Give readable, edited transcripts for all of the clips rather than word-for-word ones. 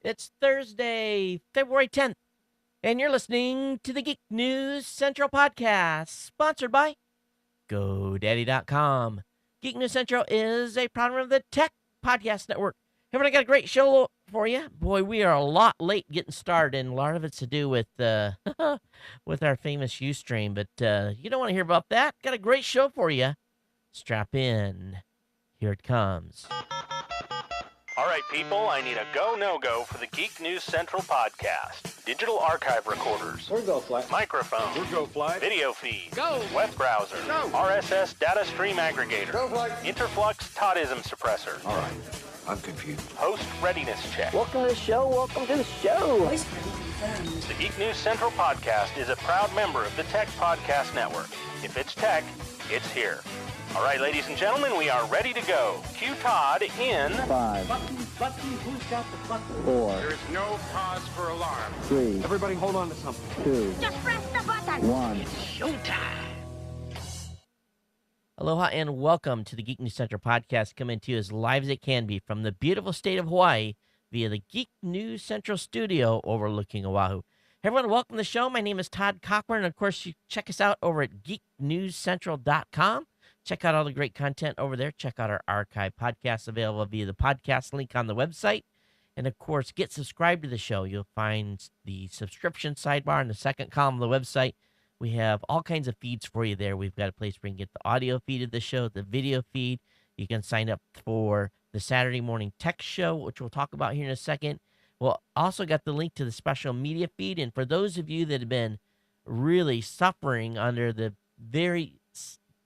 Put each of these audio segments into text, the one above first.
It's Thursday, February 10th, and you're listening to the Geek News Central podcast, sponsored by GoDaddy.com. Geek News Central is a proud member of the Tech Podcast Network. Everyone, I got a great show for you. Boy, we are a lot late getting started, and a lot of it's to do with with our famous Ustream, but you don't want to hear about that. Got a great show for you. Strap in. Here it comes. All right, people, I need a go, no-go for the Geek News Central podcast. Digital archive recorders. Or go fly. Microphone. Or go fly. Video feed. Go. Web browser. Go. RSS data stream aggregator. Go fly. Interflux Toddism suppressor. All right, I'm confused. Host readiness check. Welcome to the show. Welcome to the show. The Geek News Central podcast is a proud member of the Tech Podcast Network. If it's tech, it's here. All right, ladies and gentlemen, we are ready to go. Cue Todd in 5, Button, who's got the button? 4, There is no cause for alarm. 3, Everybody hold on to something. 2, Just press the button. 1. Aloha and welcome to the Geek News Central podcast, coming to you as live as it can be from the beautiful state of Hawaii via the Geek News Central studio overlooking Oahu. Hey everyone, welcome to the show. My name is Todd Cochran, and of course, you check us out over at geeknewscentral.com. Check out all the great content over there. Check out our archive podcasts available via the podcast link on the website. And of course, get subscribed to the show. You'll find the subscription sidebar in the second column of the website. We have all kinds of feeds for you there. We've got a place where you can get the audio feed of the show, the video feed. You can sign up for the Saturday morning tech show, which we'll talk about here in a second. We'll also got the link to the special media feed. And for those of you that have been really suffering under the very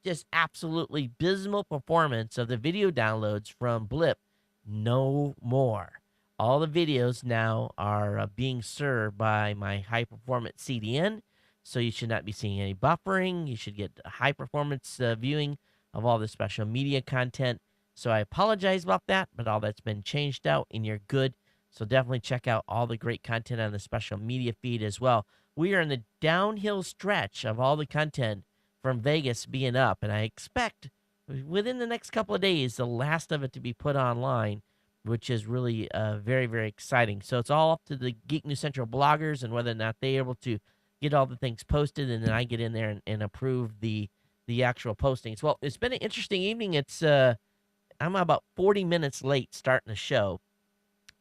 just absolutely abysmal performance of the video downloads from Blip, no more. All the videos now are being served by my high-performance CDN, so you should not be seeing any buffering. You should get high-performance viewing of all the special media content. So I apologize about that, but all that's been changed out, and you're good. So definitely check out all the great content on the special media feed as well. We are in the downhill stretch of all the content from Vegas being up, and I expect within the next couple of days, the last of it to be put online, which is really very, very exciting. So it's all up to the Geek News Central bloggers and whether or not they're able to get all the things posted, and then I get in there and approve the actual postings. Well, it's been an interesting evening. It's I'm about 40 minutes late starting the show,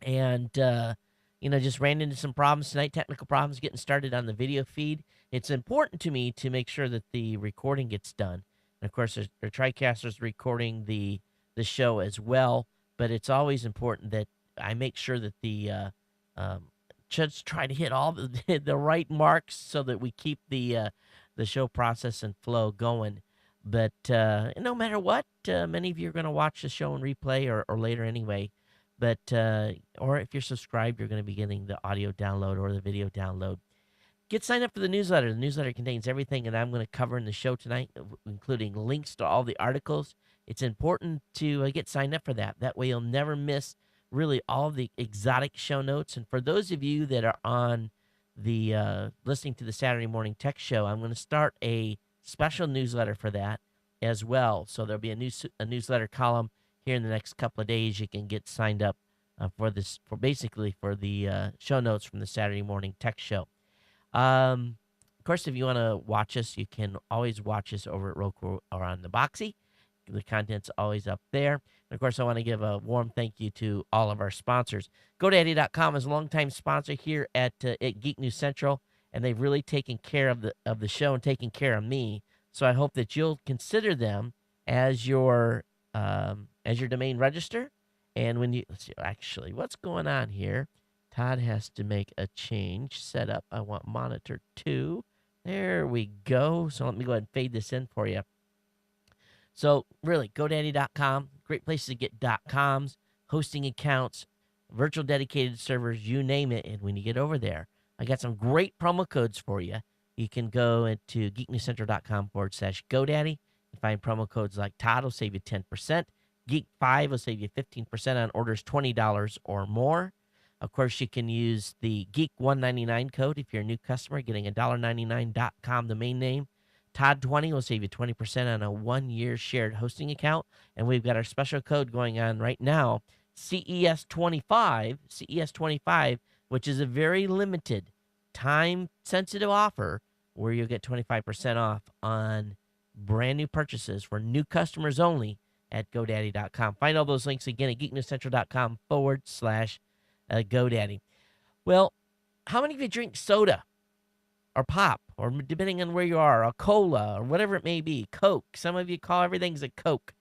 and just ran into some problems tonight, technical problems getting started on the video feed. It's important to me to make sure that the recording gets done. And of course, there's TriCasters recording the show as well, but it's always important that I make sure that the just try to hit all the right marks so that we keep the show process and flow going. But no matter what, many of you are going to watch the show in replay or later anyway. But or if you're subscribed, you're going to be getting the audio download or the video download. Get signed up for the newsletter. The newsletter contains everything that I'm going to cover in the show tonight, including links to all the articles. It's important to get signed up for that. That way you'll never miss really all the exotic show notes. And for those of you that are on the listening to the Saturday Morning Tech Show, I'm going to start a special newsletter for that as well. So there'll be a newsletter column here in the next couple of days. You can get signed up for the show notes from the Saturday Morning Tech Show. Of course, if you want to watch us, you can always watch us over at Roku or on the Boxy. The content's always up there. And of course, I want to give a warm thank you to all of our sponsors. GoDaddy.com is a longtime sponsor here at Geek News Central, and they've really taken care of the show and taken care of me. So I hope that you'll consider them as your domain register. And when you let's see, actually, what's going on here? Todd has to make a change. Set up. I want monitor 2. There we go. So let me go ahead and fade this in for you. So really, GoDaddy.com, great place to get .coms, hosting accounts, virtual dedicated servers, you name it. And when you get over there, I got some great promo codes for you. You can go into geeknewscentral.com/GoDaddy and find promo codes like Todd will save you 10%. Geek5 will save you 15% on orders $20 or more. Of course, you can use the Geek199 code if you're a new customer, getting a $1.99.com domain name. Todd20 will save you 20% on a 1-year shared hosting account. And we've got our special code going on right now CES25, which is a very limited, time-sensitive offer where you'll get 25% off on brand new purchases for new customers only at GoDaddy.com. Find all those links again at geeknewscentral.com/GoDaddy. Well, how many of you drink soda or pop, or depending on where you are, a cola or whatever it may be, Coke? Some of you call everything's a Coke.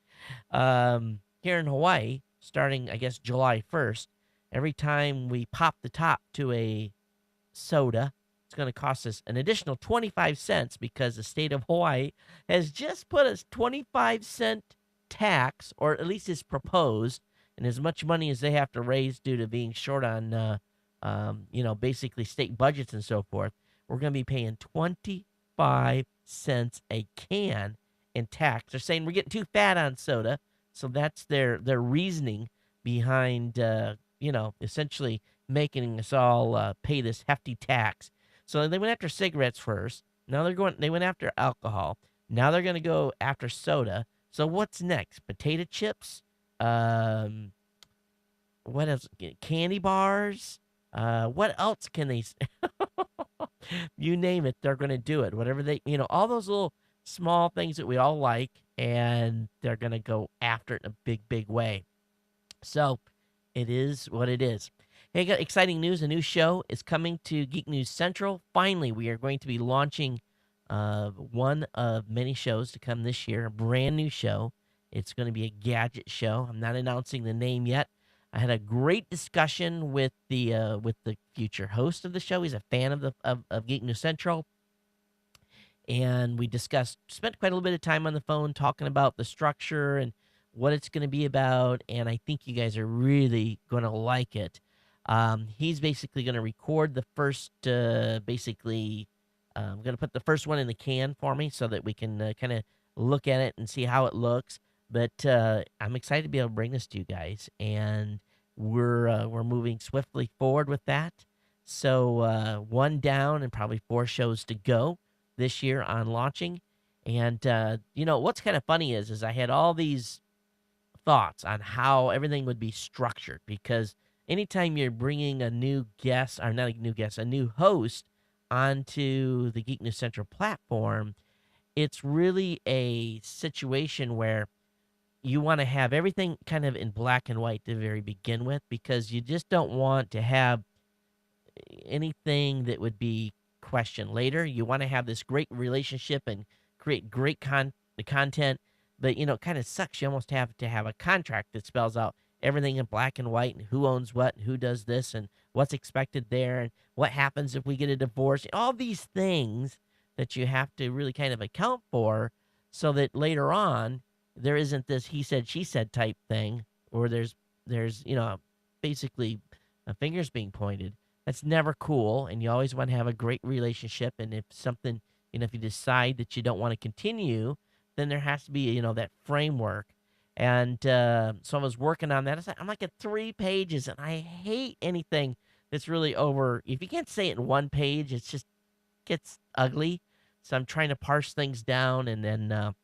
Here in Hawaii, starting, I guess, July 1st, every time we pop the top to a soda, it's going to cost us an additional 25 cents because the state of Hawaii has just put a 25-cent tax, or at least is proposed, and as much money as they have to raise due to being short on, basically state budgets and so forth. We're going to be paying 25 cents a can in tax. They're saying we're getting too fat on soda, so that's their reasoning behind, essentially making us all pay this hefty tax. So they went after cigarettes first. Now they went after alcohol. Now they're going to go after soda. So what's next? Potato chips? What else? Candy bars? What else can they? You name it, they're going to do it. Whatever all those little small things that we all like, and they're going to go after it in a big, big way. So it is what it is. Hey, got exciting news. A new show is coming to Geek News Central. Finally, we are going to be launching one of many shows to come this year, a brand new show. It's going to be a gadget show. I'm not announcing the name yet. I had a great discussion with the future host of the show. He's a fan of Geek News Central. And we spent quite a little bit of time on the phone talking about the structure and what it's going to be about. And I think you guys are really going to like it. He's basically going to record the first, going to put the first one in the can for me so that we can kind of look at it and see how it looks. But I'm excited to be able to bring this to you guys, and we're moving swiftly forward with that. So one down and probably 4 shows to go this year on launching. And what's kind of funny is I had all these thoughts on how everything would be structured, because anytime you're bringing a new guest, or not a new guest, a new host onto the Geek News Central platform, it's really a situation where you want to have everything kind of in black and white to very begin with, because you just don't want to have anything that would be questioned later. You want to have this great relationship and create great content, but it kind of sucks. You almost have to have a contract that spells out everything in black and white, and who owns what, and who does this, and what's expected there, and what happens if we get a divorce. All these things that you have to really kind of account for, so that later on there isn't this he said, she said type thing, or there's basically fingers being pointed. That's never cool, and you always want to have a great relationship. And if something, if you decide that you don't want to continue, then there has to be, that framework. And so I was working on that. I'm like at 3 pages, and I hate anything that's really over. If you can't say it in 1 page, it just gets ugly. So I'm trying to parse things down, and then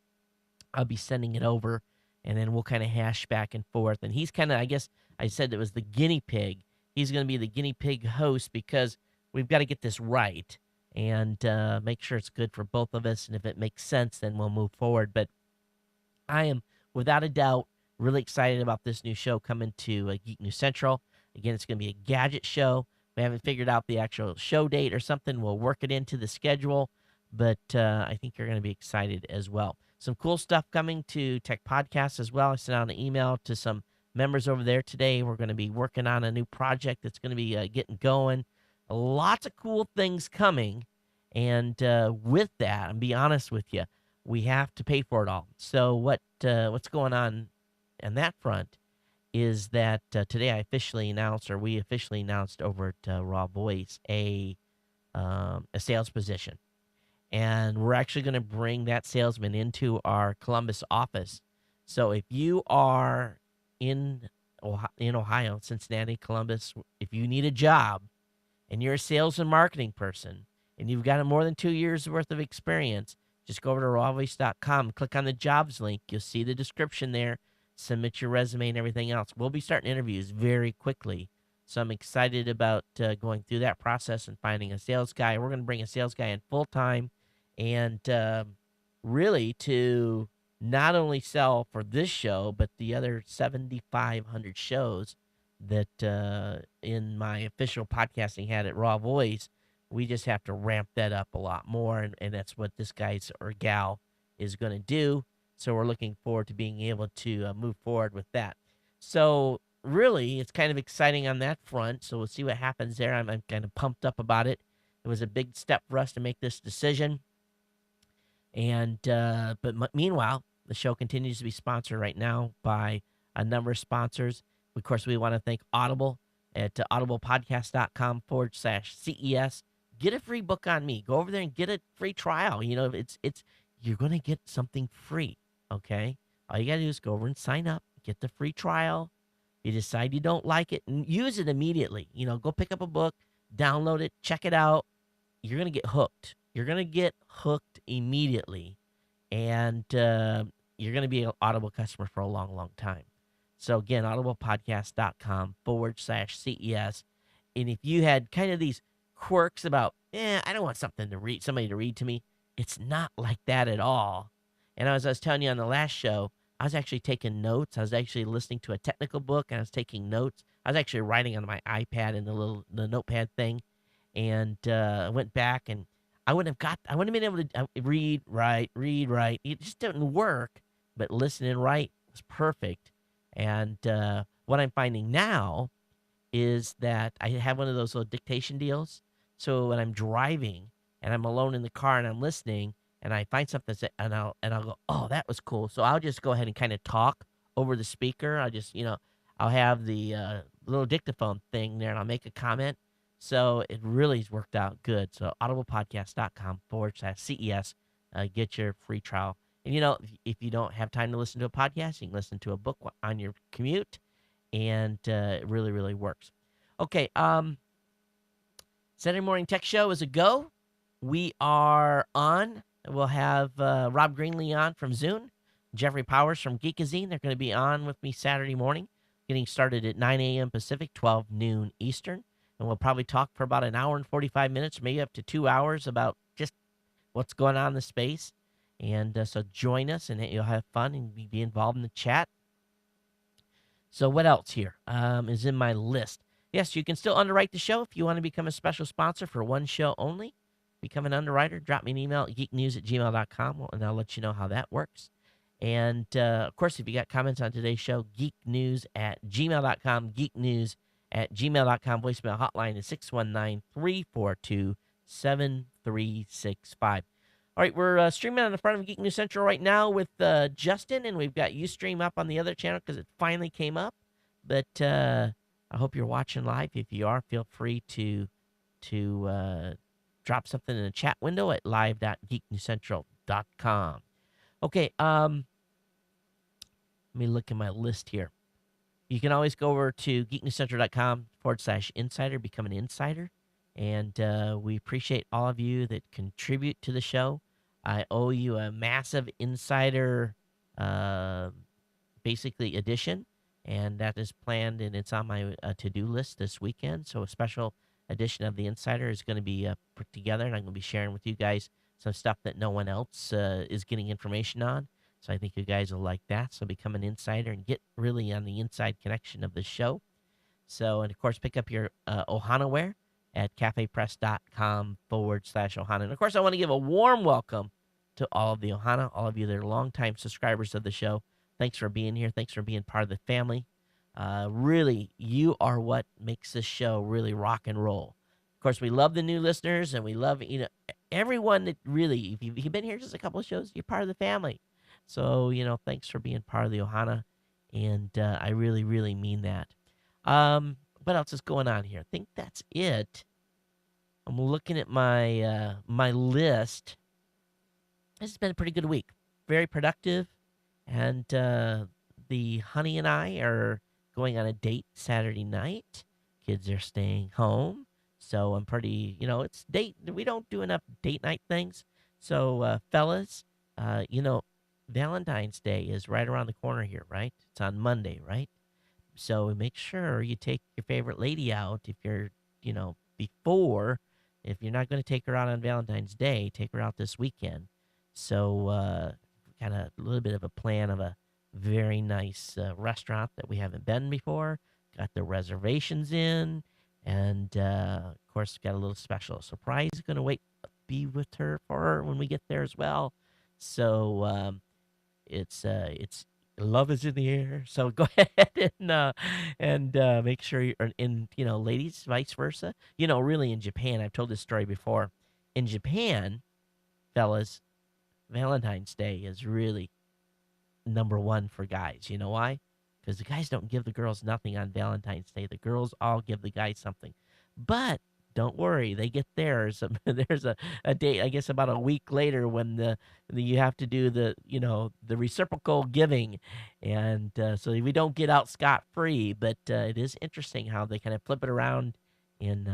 I'll be sending it over, and then we'll kind of hash back and forth. And he's kind of, I guess I said it was the guinea pig. He's going to be the guinea pig host, because we've got to get this right and make sure it's good for both of us. And if it makes sense, then we'll move forward. But I am, without a doubt, really excited about this new show coming to Geek News Central. Again, it's going to be a gadget show. We haven't figured out the actual show date or something. We'll work it into the schedule, but I think you're going to be excited as well. Some cool stuff coming to Tech Podcasts as well. I sent out an email to some members over there today. We're going to be working on a new project that's going to be getting going. Lots of cool things coming. And with that, I'll be honest with you, we have to pay for it all. So what's going on that front is that today we officially announced over at Raw Voice a sales position. And we're actually going to bring that salesman into our Columbus office. So if you are in Ohio, Cincinnati, Columbus, if you need a job and you're a sales and marketing person and you've got more than 2 years worth of experience, just go over to rawvoice.com, click on the jobs link. You'll see the description there. submit your resume and everything else. We'll be starting interviews very quickly. So I'm excited about going through that process and finding a sales guy. We're going to bring a sales guy in full time and really to not only sell for this show, but the other 7,500 shows that in my official podcasting hat at Raw Voice. We just have to ramp that up a lot more. And that's what this guy's or gal is going to do. So we're looking forward to being able to move forward with that. So really, it's kind of exciting on that front. So we'll see what happens there. I'm kind of pumped up about it. It was a big step for us to make this decision. And meanwhile, the show continues to be sponsored right now by a number of sponsors. Of course, we want to thank Audible at audiblepodcast.com/CES. Get a free book on me. Go over there and get a free trial. You know, it's you're going to get something free, okay? All you got to do is go over and sign up, get the free trial. You decide you don't like it, and use it immediately. You know, go pick up a book, download it, check it out. You're going to get hooked. You're going to get hooked immediately, and you're going to be an Audible customer for a long, long time. So, again, audiblepodcast.com/CES. And if you had kind of these quirks about, I don't want somebody to read to me, it's not like that at all. And as I was telling you on the last show, I was actually taking notes. I was actually listening to a technical book, and I was taking notes. I was actually writing on my iPad in the notepad thing, and I went back, and I wouldn't have been able to read, write. It just didn't work. But listen and write was perfect. And what I'm finding now is that I have one of those little dictation deals. So when I'm driving and I'm alone in the car and I'm listening and I find something and I'll go, oh, that was cool. So I'll just go ahead and kind of talk over the speaker. I'll have the little dictaphone thing there and I'll make a comment. So it really has worked out good. So audiblepodcast.com/CES, get your free trial. And, if you don't have time to listen to a podcast, you can listen to a book on your commute, and it really, really works. Okay, Saturday Morning Tech Show is a go. We are on. We'll have Rob Greenlee on from Zune, Jeffrey Powers from Geekazine. They're going to be on with me Saturday morning, getting started at 9 a.m. Pacific, 12 noon Eastern. And we'll probably talk for about an hour and 45 minutes, maybe up to 2 hours about just what's going on in the space. And so join us, and you'll have fun and be involved in the chat. So what else here is in my list? Yes, you can still underwrite the show if you want to become a special sponsor for one show only. Become an underwriter. Drop me an email at geeknews@gmail.com, and I'll let you know how that works. And, of course, if you got comments on today's show, geeknews@gmail.com, geeknews@gmail.com. Voicemail hotline is 619-342-7365. All right, we're streaming on the front of Geek News Central right now with Justin, and we've got Ustream up on the other channel because it finally came up. But I hope you're watching live. If you are, feel free to drop something in the chat window at live.geeknewscentral.com. Okay, let me look at my list here. You can always go over to geeknewscentral.com/insider, become an insider. And we appreciate all of you that contribute to the show. I owe you a massive insider, basically, edition. And that is planned, and it's on my to-do list this weekend. So a special edition of the Insider is going to be put together, and I'm going to be sharing with you guys some stuff that no one else is getting information on. So I think you guys will like that. So become an insider and get really on the inside connection of the show. So, and of course, pick up your Ohana wear at cafepress.com/Ohana. And of course, I want to give a warm welcome to all of the Ohana, all of you that are longtime subscribers of the show. Thanks for being here. Thanks for being part of the family. Really, you are what makes this show really rock and roll. Of course, we love the new listeners, and we love everyone that really, if you've been here just a couple of shows, you're part of the family. So, thanks for being part of the Ohana, and I really, really mean that. What else is going on here? I think that's it. I'm looking at my my list. This has been a pretty good week. Very productive. And the honey and I are going on a date Saturday night. Kids are staying home. So I'm pretty, it's date. We don't do enough date night things. So, fellas, Valentine's Day is right around the corner here, right? It's on Monday, right? So make sure you take your favorite lady out if you're, before. If you're not going to take her out on Valentine's Day, take her out this weekend. So, kind of a little bit of a plan of a very nice restaurant that we haven't been before. Got the reservations in, and of course, got a little special surprise going to be with her for her when we get there as well. So, it's love is in the air. So go ahead and make sure you're in, ladies, vice versa. Really in Japan, I've told this story before. In Japan, fellas, Valentine's Day is really number one for guys. You know why? Because the guys don't give the girls nothing on Valentine's Day. The girls all give the guys something. But don't worry, they get theirs. There's a date, I guess, about a week later when you have to do the reciprocal giving, and so we don't get out scot free. But it is interesting how they kind of flip it around in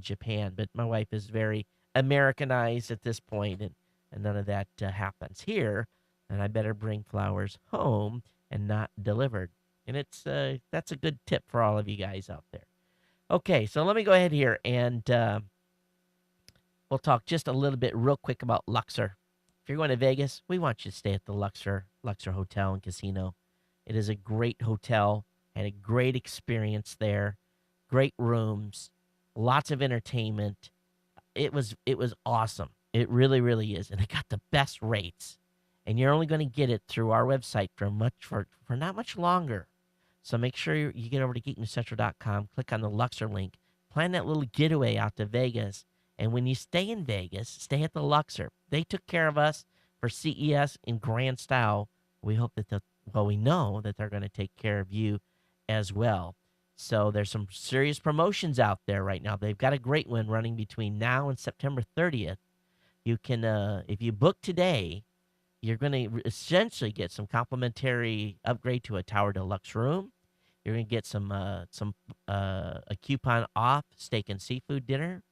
Japan. But my wife is very Americanized at this point, and none of that happens here, and I better bring flowers home and not delivered. And that's a good tip for all of you guys out there. Okay, so let me go ahead here and we'll talk just a little bit real quick about Luxor. If you're going to Vegas, we want you to stay at the Luxor Hotel and Casino. It is a great hotel. Had a great experience there. Great rooms, lots of entertainment. It was awesome. It really, really is. And it got the best rates. And you're only going to get it through our website for not much longer. So make sure you get over to geeknewscentral.com, click on the Luxor link, plan that little getaway out to Vegas. And when you stay in Vegas, stay at the Luxor. They took care of us for CES in grand style. We hope that we know that they're going to take care of you as well. So there's some serious promotions out there right now. They've got a great one running between now and September 30th. You can, if you book today, you're going to essentially get some complimentary upgrade to a Tower Deluxe room. You're going to get a coupon off steak and seafood dinner.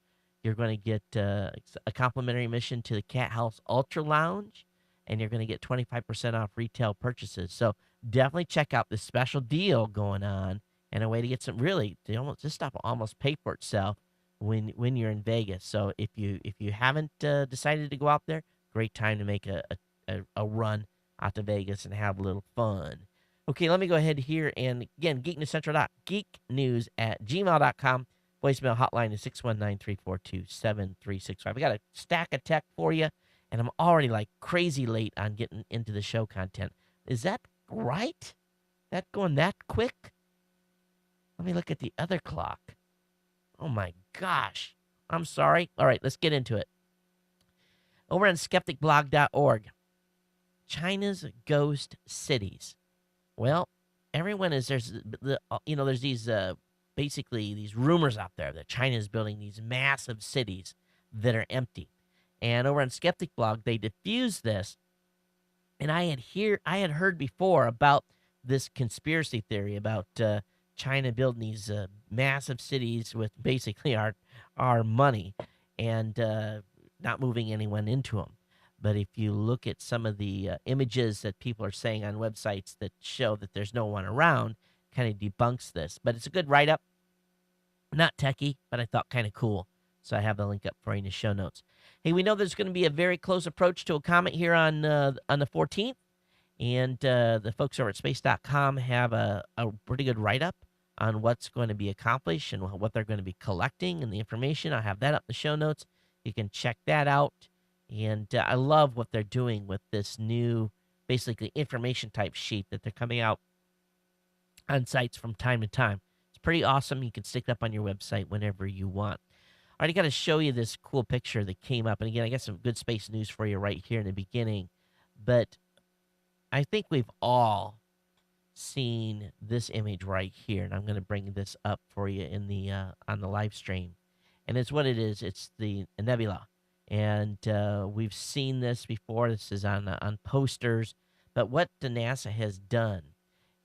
You're going to get a complimentary admission to the Cat House Ultra Lounge, and you're going to get 25% off retail purchases. So definitely check out this special deal going on, and a way to get some this stuff will almost pay for itself when you're in Vegas. So if you haven't decided to go out there, great time to make a run out to Vegas and have a little fun. Okay, let me go ahead here and again, geeknewscentral.gmail.com. Voicemail hotline is 619-342-7365. I got a stack of tech for you, and I'm already like crazy late on getting into the show content. Is that right? That going that quick? Let me look at the other clock. Oh my gosh. I'm sorry. All right, let's get into it. Over on skepticblog.org, China's ghost cities. Well, everyone there's these basically these rumors out there that China is building these massive cities that are empty. And over on Skeptic Blog, they diffuse this. And I had heard before about this conspiracy theory about China building these massive cities with basically our money and not moving anyone into them. But if you look at some of the images that people are saying on websites that show that there's no one around, kind of debunks this. But it's a good write-up. Not techie, but I thought kind of cool. So I have the link up for you in the show notes. Hey, we know there's going to be a very close approach to a comet here on the 14th. And the folks over at space.com have a pretty good write-up on what's going to be accomplished and what they're going to be collecting and the information. I'll have that up in the show notes. You can check that out. And I love what they're doing with this new, basically, information type sheet that they're coming out on sites from time to time. It's pretty awesome. You can stick it up on your website whenever you want. All right, I got to show you this cool picture that came up. And again, I got some good space news for you right here in the beginning. But I think we've all seen this image right here. And I'm going to bring this up for you in the on the live stream. And it's what it is. It's the nebula. And we've seen this before. This is on posters. But what the NASA has done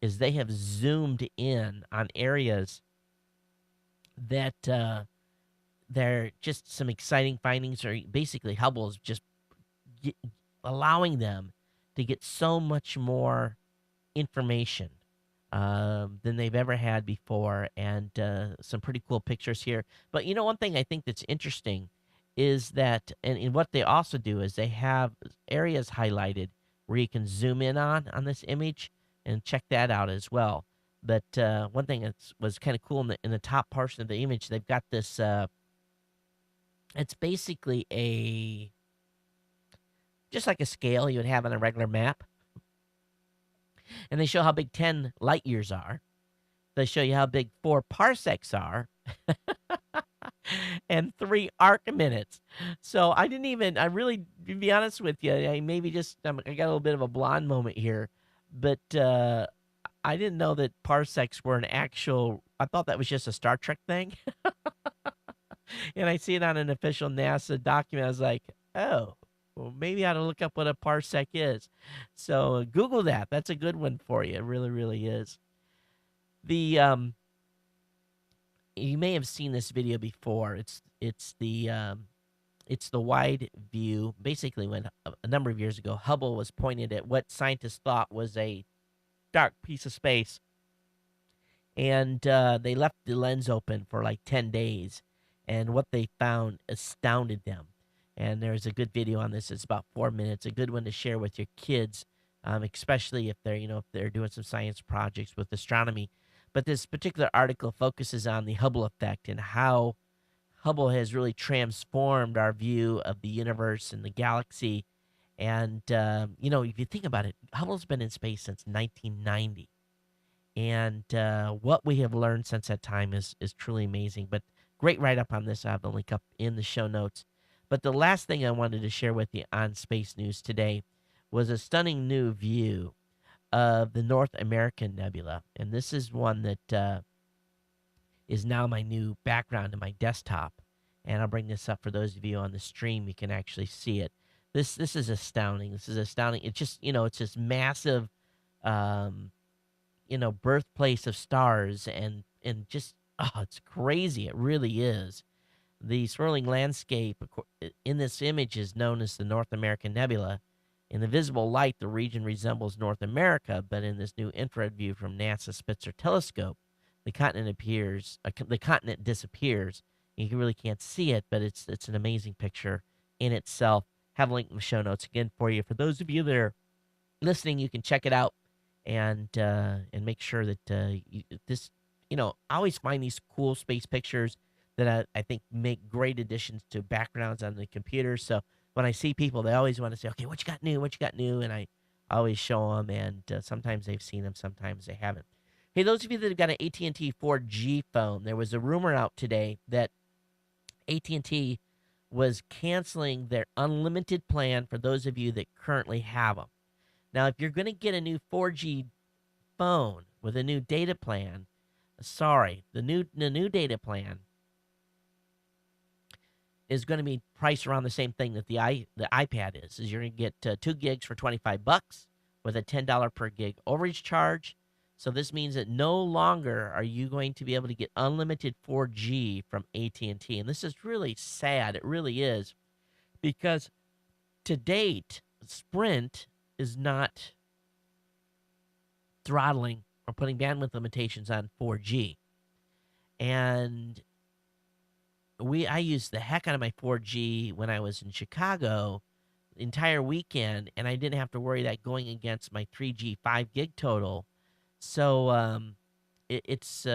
is they have zoomed in on areas that they're just some exciting findings, or basically Hubble's just allowing them to get so much more information than they've ever had before, and some pretty cool pictures here. But one thing I think that's interesting is that, and what they also do is they have areas highlighted where you can zoom in on this image and check that out as well. But one thing that was kind of cool in the top portion of the image, they've got this. It's basically just like a scale you would have on a regular map, and they show how big 10 light years are. They show you how big 4 parsecs are and 3 arc minutes. So I really, to be honest with you, I maybe just, I got a little bit of a blonde moment here, but I didn't know that parsecs were an actual, I thought that was just a Star Trek thing. And I see it on an official NASA document. I was like, oh, well, maybe I ought to look up what a parsec is. So Google that. That's a good one for you. It really, really is. The You may have seen this video before. It's the wide view. Basically, when a number of years ago, Hubble was pointed at what scientists thought was a dark piece of space, and they left the lens open for like 10 days, and what they found astounded them. And there's a good video on this. It's about 4 minutes. A good one to share with your kids, especially if they're doing some science projects with astronomy. But this particular article focuses on the Hubble effect and how Hubble has really transformed our view of the universe and the galaxy. And if you think about it, Hubble's been in space since 1990. And what we have learned since that time is truly amazing. But great write up on this. I have the link up in the show notes. But the last thing I wanted to share with you on space news today was a stunning new view of the North American Nebula. And this is one that is now my new background in my desktop. And I'll bring this up for those of you on the stream. You can actually see it. This is astounding. This is astounding. It's just, it's this massive birthplace of stars, and just, it's crazy. It really is. The swirling landscape in this image is known as the North American Nebula. In the visible light, the region resembles North America, but in this new infrared view from NASA Spitzer telescope, the continent disappears. You really can't see it, but it's an amazing picture in itself. Have a link in the show notes again for you. For those of you that are listening, you can check it out and make sure that I always find these cool space pictures that I think make great additions to backgrounds on the computer. So when I see people, they always want to say, okay, what you got new? What you got new? And I always show them, and sometimes they've seen them, sometimes they haven't. Hey, those of you that have got an AT&T 4G phone, there was a rumor out today that AT&T was canceling their unlimited plan for those of you that currently have them. Now, if you're going to get a new 4G phone with a new data plan, sorry, the new data plan is going to be priced around the same thing that the iPad is. You're going to get 2 gigs for $25 with a $10 per gig overage charge. So this means that no longer are you going to be able to get unlimited 4G from AT&T. And this is really sad. It really is. Because to date, Sprint is not throttling or putting bandwidth limitations on 4G. And I used the heck out of my 4G when I was in Chicago the entire weekend, and I didn't have to worry that going against my 3G 5 gig total. So it's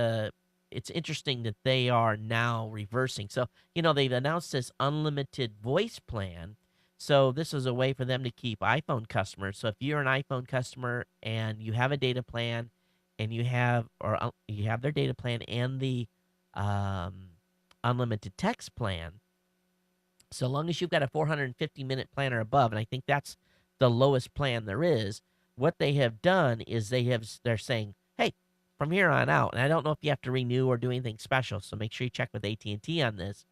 interesting that they are now reversing. So, they've announced this unlimited voice plan. So this is a way for them to keep iPhone customers. So if you're an iPhone customer and you have a data plan, and you have their data plan and the unlimited text plan, so long as you've got a 450-minute plan or above, and I think that's the lowest plan there is, what they have done is they're saying, hey, from here on out, and I don't know if you have to renew or do anything special, so make sure you check with AT&T on this,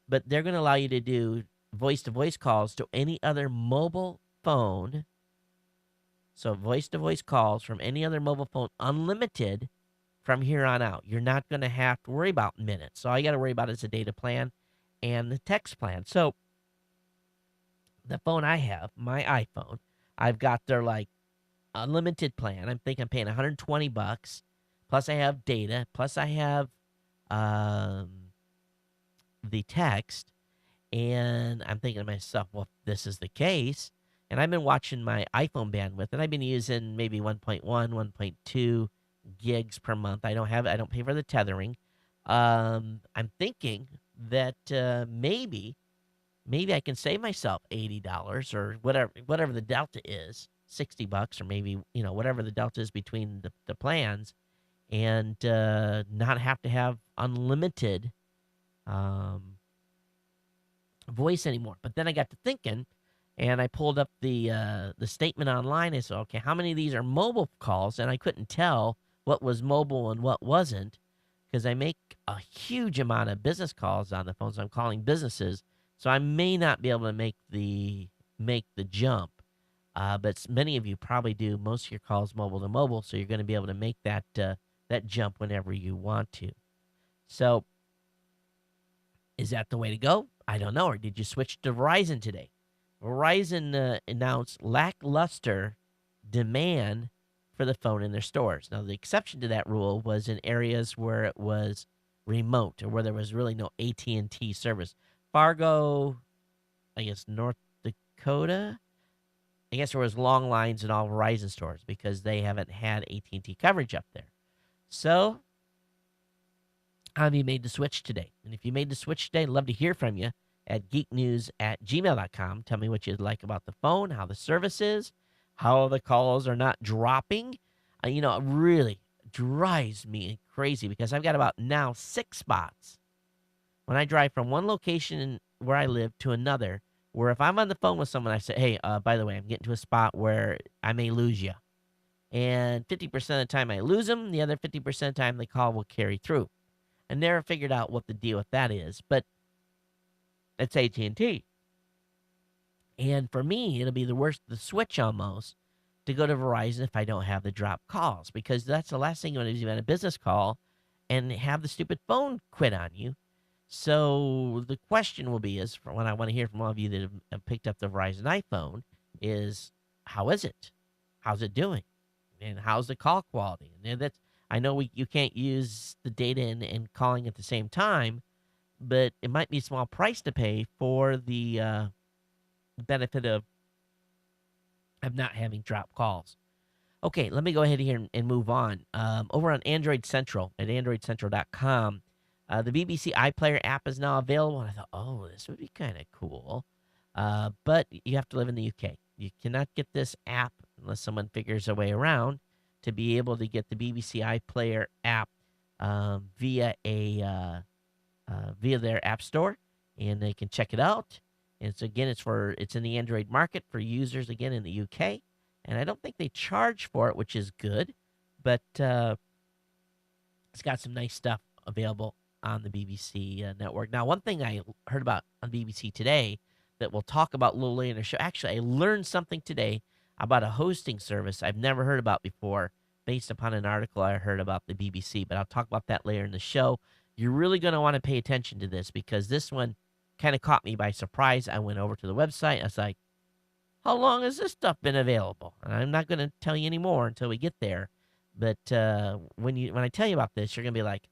but they're going to allow you to do voice-to-voice calls to any other mobile phone. So voice-to-voice calls from any other mobile phone, unlimited from here on out. You're not going to have to worry about minutes. So all you got to worry about is the data plan and the text plan. So the phone I have, my iPhone, I've got their like unlimited plan. I think I'm paying $120. Plus I have data. Plus I have um, the text. And I'm thinking to myself, well, if this is the case, and I've been watching my iPhone bandwidth, and I've been using maybe 1.1, 1.2 gigs per month. I don't pay for the tethering. I'm thinking that maybe I can save myself $80 or whatever the delta is, $60, or maybe whatever the delta is between the plans, and not have to have unlimited um, voice anymore. But then I got to thinking, and I pulled up the statement online. I said, okay, how many of these are mobile calls? And I couldn't tell what was mobile and what wasn't, because I make a huge amount of business calls on the phone. So I'm calling businesses, so I may not be able to make the jump. But many of you probably do most of your calls mobile to mobile, so you're going to be able to make that jump whenever you want to. So is that the way to go? I don't know. Or did you switch to Verizon today? Verizon announced lackluster demand for the phone in their stores. Now, the exception to that rule was in areas where it was remote or where there was really no AT&T service. Fargo, I guess North Dakota, I guess there was long lines in all Verizon stores because they haven't had AT&T coverage up there. So have you made the switch today? And if you made the switch today, I'd love to hear from you at geeknews@gmail.com. Tell me what you'd like about the phone, how the service is, how the calls are not dropping. It really drives me crazy because I've got about now 6 spots when I drive from one location where I live to another, where if I'm on the phone with someone, I say, hey, by the way, I'm getting to a spot where I may lose you. And 50% of the time I lose them. The other 50% of the time the call will carry through. I never figured out what the deal with that is, but it's AT&T. And for me, it'll be the switch almost to go to Verizon if I don't have the drop calls, because that's the last thing you want to do on a business call and have the stupid phone quit on you. So the question will be is, for when I want to hear from all of you that have picked up the Verizon iPhone, is how is it? How's it doing? And how's the call quality? And that's, I know you can't use the data and calling at the same time, but it might be a small price to pay for the benefit of not having drop calls. Okay, let me go ahead here and move on. Over on Android Central at androidcentral.com, the BBC iPlayer app is now available. And I thought, oh, this would be kind of cool. But you have to live in the UK. You cannot get this app unless someone figures a way around to be able to get the BBC iPlayer app via their app store, and they can check it out. And it's in the Android market for users again in the UK, and I don't think they charge for it, which is good, but it's got some nice stuff available on the BBC network. Now, one thing I heard about on BBC today that we'll talk about a little later in the show. Actually, I learned something today about a hosting service I've never heard about before, based upon an article I heard about the BBC. But I'll talk about that later in the show. You're really going to want to pay attention to this because this one kind of caught me by surprise. I went over to the website. I was like, how long has this stuff been available? And I'm not going to tell you anymore until we get there. But when I tell you about this, you're going to be like,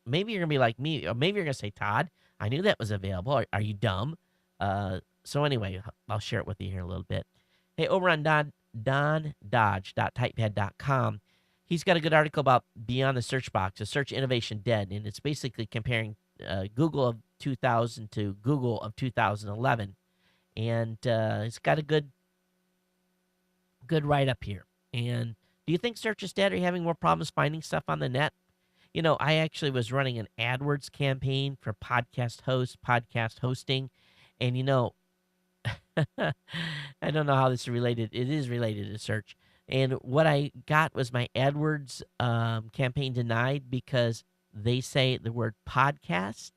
maybe you're going to be like me, or maybe you're going to say, Todd, I knew that was available. Are you dumb? So anyway, I'll share it with you here in a little bit. Hey, over on DonDodge.typepad.com, he's got a good article about Beyond the Search Box, a search innovation dead, and it's basically comparing Google of 2000 to Google of 2011, and it's got a good write-up here. And do you think search is dead? Are you having more problems finding stuff on the net? I actually was running an AdWords campaign for podcast hosting, and I don't know how this is related. It is related to search. And what I got was my AdWords campaign denied because they say the word podcast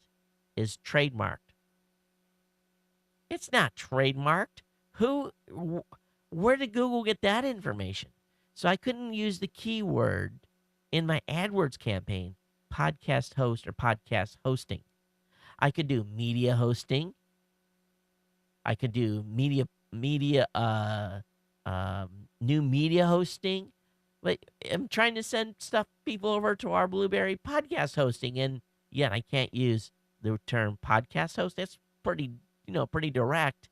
is trademarked. It's not trademarked. Where did Google get that information? So I couldn't use the keyword in my AdWords campaign, podcast host or podcast hosting. I could do media hosting. I could do media new media hosting. But I'm trying to send people over to our Blueberry podcast hosting, and yet I can't use the term podcast host. That's pretty direct.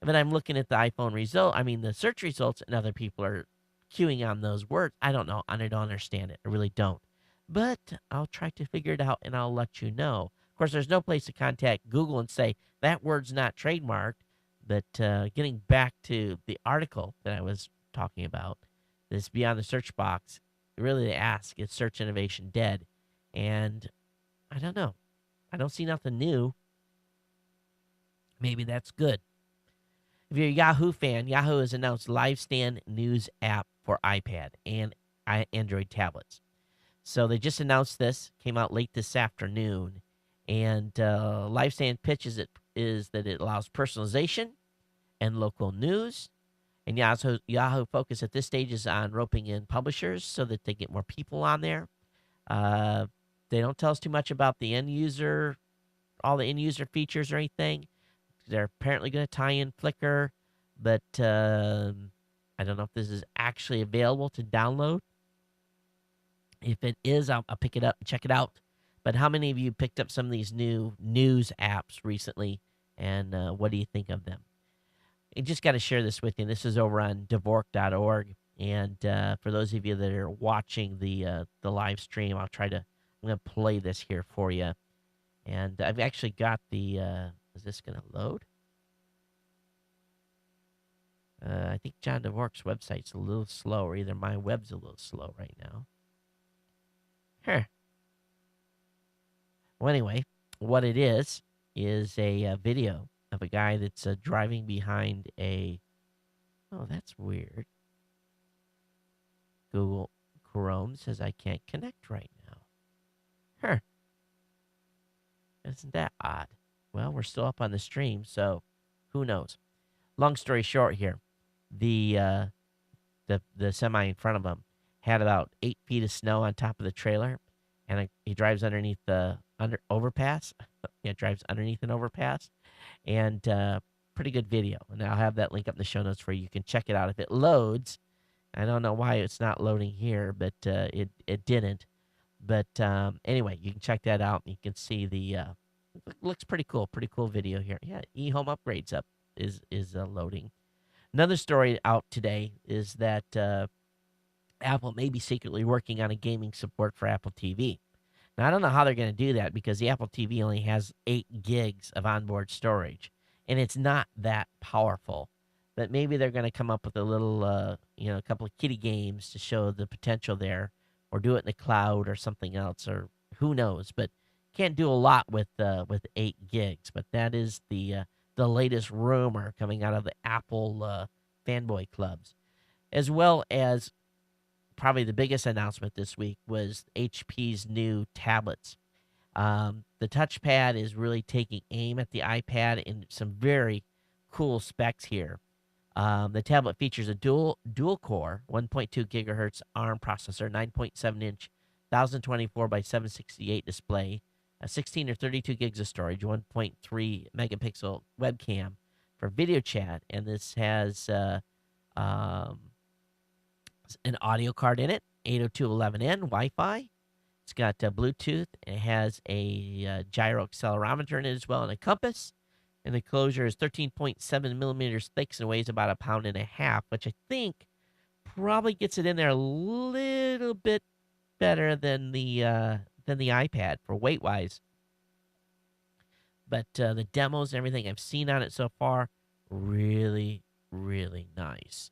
But I'm looking at the iPhone the search results, and other people are queuing on those words. I don't know, and I don't understand it. I really don't. But I'll try to figure it out, and I'll let you know. Of course, there's no place to contact Google and say that word's not trademarked. But getting back to the article that I was talking about, this beyond the search box, really they ask, is search innovation dead? And I don't know. I don't see nothing new. Maybe that's good. If you're a Yahoo fan, Yahoo has announced Live Stand News app for iPad and Android tablets. So they just announced this, came out late this afternoon, and Live Stand pitches it is that it allows personalization and local news. And Yahoo focus at this stage is on roping in publishers so that they get more people on there. They don't tell us too much about the end user, all the end user features or anything. They're apparently going to tie in Flickr, but I don't know if this is actually available to download. If it is, I'll pick it up and check it out. But how many of you picked up some of these new news apps recently, and what do you think of them? I just got to share this with you. This is over on Dvork.org, and for those of you that are watching the live stream, I'm going to play this here for you. And I've actually got the. Is this going to load? I think John Dvork's website's a little slow, or either my web's a little slow right now. Well, anyway, what it is a video of a guy that's driving behind a. Oh, that's weird. Google Chrome says I can't connect right now. Isn't that odd? Well, we're still up on the stream, so who knows? Long story short here, the semi in front of him had about 8 feet of snow on top of the trailer, and he drives underneath the overpass. Yeah, drives underneath an overpass, and pretty good video. And I'll have that link up in the show notes for you. You can check it out if it loads. I don't know why it's not loading here, but it didn't. But anyway, you can check that out, and you can see the looks pretty cool. Pretty cool video here. Yeah, eHome Upgrades up is loading. Another story out today is that Apple may be secretly working on a gaming support for Apple TV. Now, I don't know how they're going to do that because the Apple TV only has 8 gigs of onboard storage, and it's not that powerful. But maybe they're going to come up with a little, a couple of kiddie games to show the potential there, or do it in the cloud or something else, or who knows. But can't do a lot with 8 gigs. But that is the latest rumor coming out of the Apple fanboy clubs, as well as probably the biggest announcement this week was HP's new tablets. The touchpad is really taking aim at the iPad in some very cool specs here. The tablet features a dual core 1.2 gigahertz ARM processor, 9.7 inch 1024 by 768 display, 16 or 32 gigs of storage, 1.3 megapixel webcam for video chat, and this has an audio card in it, 802.11n Wi-Fi. It's got Bluetooth. It has a gyro accelerometer in it as well, and a compass. And the enclosure is 13.7 millimeters thick and weighs about 1.5 pounds, which I think probably gets it in there a little bit better than the iPad for weight-wise. But the demos and everything I've seen on it so far, really, really nice.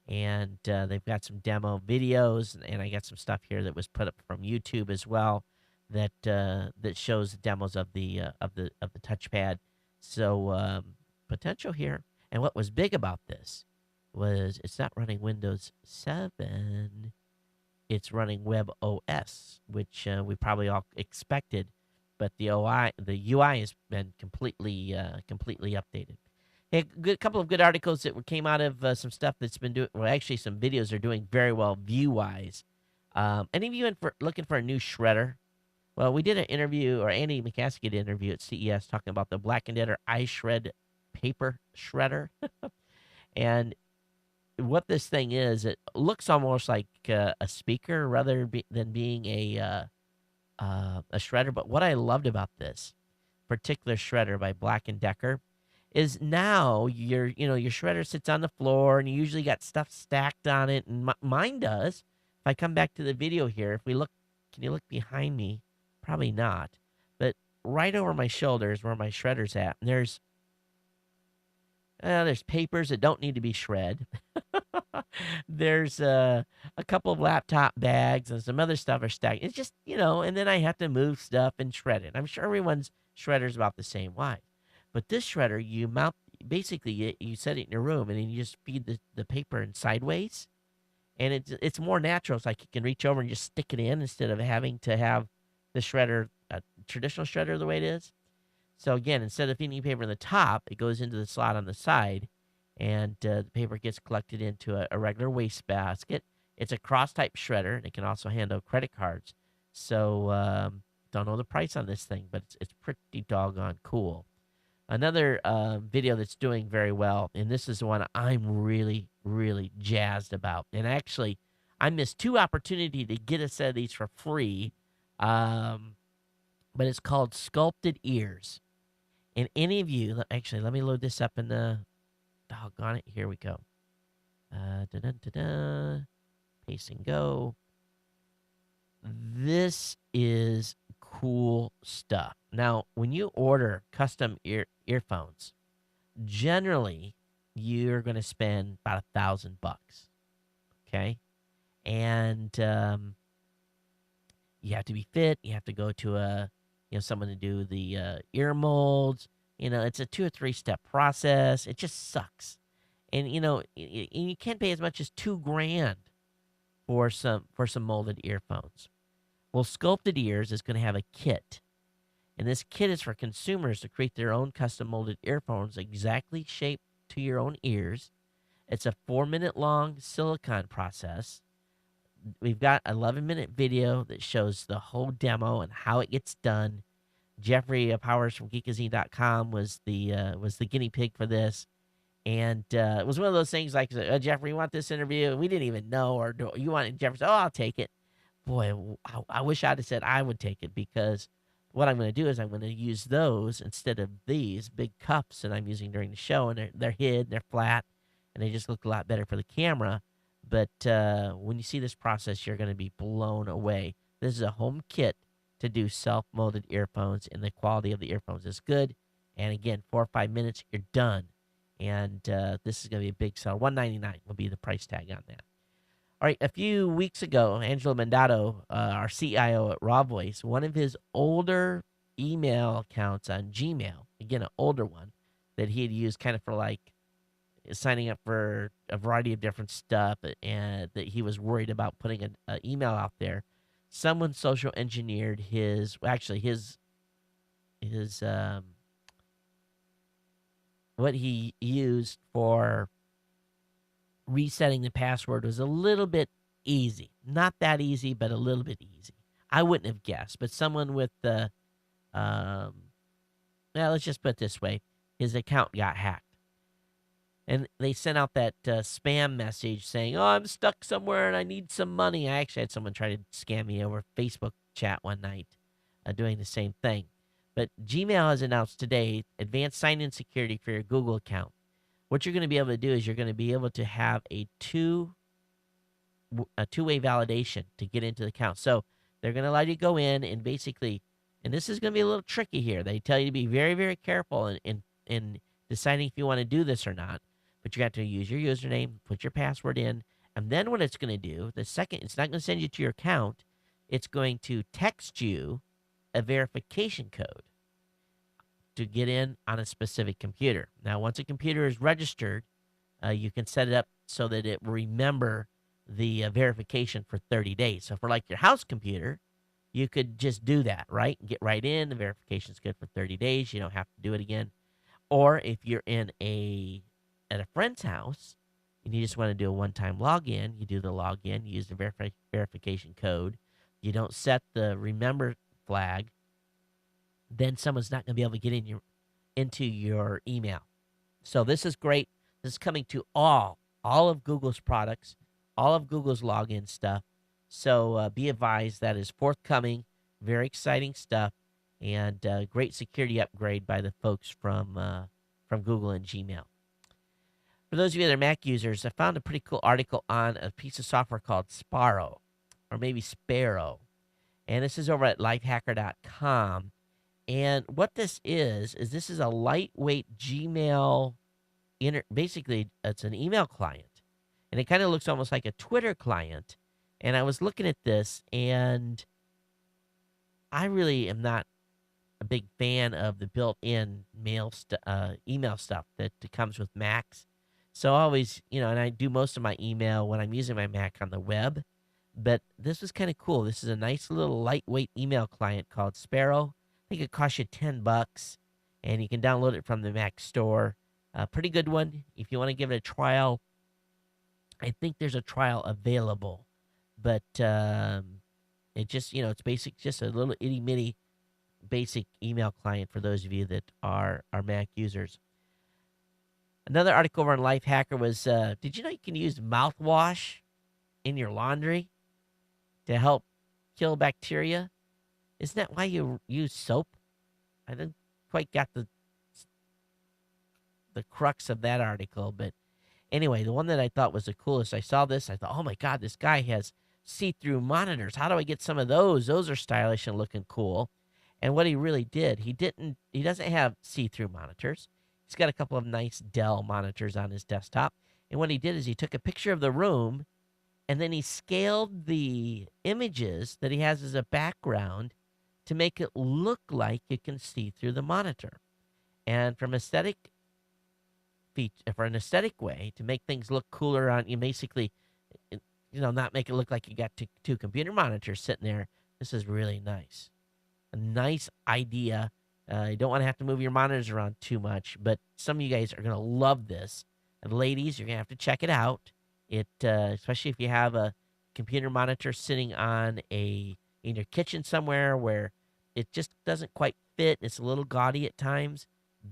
And they've got some demo videos, and I got some stuff here that was put up from YouTube as well that shows the demos of the touchpad. So potential here. And what was big about this was it's not running Windows 7. It's running Web OS, which we probably all expected, but the UI has been completely updated. Hey, a couple of good articles that came out of some stuff that's been doing. Well, actually, some videos are doing very well view-wise. Any of you looking for a new shredder? Well, we did an interview, or Andy McCaskey did an interview at CES talking about the Black & Decker iShred paper shredder, and what this thing is, it looks almost like a speaker than being a shredder. But what I loved about this particular shredder by Black and Decker is now your shredder sits on the floor and you usually got stuff stacked on it, and mine does. If I come back to the video here, if we look, can you look behind me? Probably not, but right over my shoulders where my shredder's at, and there's papers that don't need to be shred. There's a couple of laptop bags and some other stuff are stacked. It's just, and then I have to move stuff and shred it. I'm sure everyone's shredder's about the same way. But this shredder, you mount, basically you set it in your room and then you just feed the paper in sideways. And it's more natural. It's like you can reach over and just stick it in instead of having to have the shredder, traditional shredder the way it is. So again, instead of feeding paper in the top, it goes into the slot on the side, and the paper gets collected into a regular waste basket. It's a cross-type shredder, and it can also handle credit cards. So don't know the price on this thing, but it's pretty doggone cool. Another video that's doing very well, and this is the one I'm really, really jazzed about. And actually, I missed 2 opportunities to get a set of these for free, but it's called Sculpted Ears. And any of you, actually, let me load this up in the, doggone it, here we go. Paste and go. This is cool stuff. Now, when you order custom earphones, generally you're going to spend about $1,000. Okay, and you have to be fit. You have to go to someone to do the ear molds. It's a 2 or 3 step process. It just sucks, and you can't pay as much as $2,000 for some molded earphones. Well, Sculpted Ears is going to have a kit, and this kit is for consumers to create their own custom molded earphones exactly shaped to your own ears. It's a 4-minute long silicone process. We've got an 11-minute video that shows the whole demo and how it gets done. Jeffrey Powers from geekazine.com was the guinea pig for this. And it was one of those things like, Jeffrey, you want this interview? And we didn't even know, or you want it? Jeffrey said, I'll take it. Boy, I wish I'd have said I would take it, because what I'm going to do is I'm going to use those instead of these big cups that I'm using during the show. And they're hid, they're flat, and they just look a lot better for the camera. But when you see this process, you're going to be blown away. This is a home kit to do self-molded earphones, and the quality of the earphones is good. And again, 4 or 5 minutes, you're done. And this is going to be a big sell. $199 will be the price tag on that. All right, a few weeks ago, Angelo Mandato, our CIO at Raw Voice, one of his older email accounts on Gmail, again, an older one, that he had used kind of for like signing up for a variety of different stuff, and that he was worried about putting an email out there. Someone social engineered his what he used for resetting the password was a little bit easy. Not that easy, but a little bit easy. I wouldn't have guessed, but someone with the, let's just put it this way, his account got hacked. And they sent out that spam message saying, I'm stuck somewhere and I need some money. I actually had someone try to scam me over Facebook chat one night doing the same thing. But Gmail has announced today advanced sign-in security for your Google account. What you're going to be able to do is you're going to be able to have a two-way validation to get into the account. So they're going to allow you to go in and basically, and this is going to be a little tricky here. They tell you to be very, very careful in deciding if you want to do this or not. But you have to use your username, put your password in, and then what it's going to do, it's not going to send you to your account. It's going to text you a verification code to get in on a specific computer. Now, once a computer is registered, you can set it up so that it will remember the verification for 30 days. So for like your house computer, you could just do that, right? Get right in. The verification is good for 30 days. You don't have to do it again. Or if you're at a friend's house and you just want to do a one-time login, you do the login, you use the verification code. You don't set the remember flag, then someone's not going to be able to get into your email. So this is great. This is coming to all all of Google's products, all of Google's login stuff. So be advised that is forthcoming. Very exciting stuff, and great security upgrade by the folks from Google and Gmail. For those of you that are Mac users, I found a pretty cool article on a piece of software called Sparrow, or maybe Sparrow. And this is over at lifehacker.com. And what this is this is a lightweight Gmail, basically, it's an email client. And it kind of looks almost like a Twitter client. And I was looking at this, and I really am not a big fan of the built-in email stuff that comes with Macs. So I always, and I do most of my email when I'm using my Mac on the web. But this was kind of cool. This is a nice little lightweight email client called Sparrow. I think it costs you $10, and you can download it from the Mac store. Pretty good one. If you want to give it a trial, I think there's a trial available. But it just, it's basic, just a little itty-bitty basic email client for those of you that are Mac users. Another article over on Lifehacker was, did you know you can use mouthwash in your laundry to help kill bacteria? Isn't that why you use soap? I didn't quite got the crux of that article, but anyway, the one that I thought was the coolest, I saw this, I thought, oh my God, this guy has see-through monitors. How do I get some of those? Those are stylish and looking cool. And what he really did, he doesn't have see-through monitors. He's got a couple of nice Dell monitors on his desktop. And what he did is he took a picture of the room, and then he scaled the images that he has as a background to make it look like you can see through the monitor. And for an aesthetic way, to make things look cooler on you, basically, not make it look like you got two computer monitors sitting there. This is really nice. A nice idea. You don't want to have to move your monitors around too much, but some of you guys are going to love this. And ladies, you're going to have to check it out. It especially if you have a computer monitor sitting in your kitchen somewhere where it just doesn't quite fit. It's a little gaudy at times.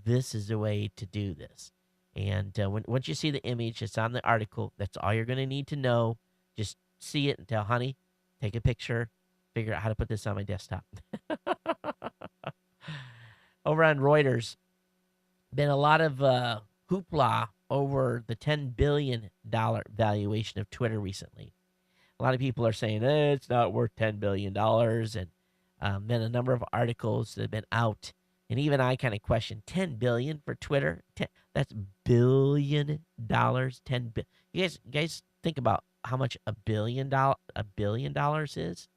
This is the way to do this. And once you see the image, it's on the article. That's all you're going to need to know. Just see it and tell, honey, take a picture, figure out how to put this on my desktop. Over on Reuters, been a lot of hoopla over the $10 billion valuation of Twitter recently. A lot of people are saying, it's not worth $10 billion. And been a number of articles that have been out. And even I kind of question $10 billion for Twitter. That's $1 billion. You guys think about how much $1 billion is.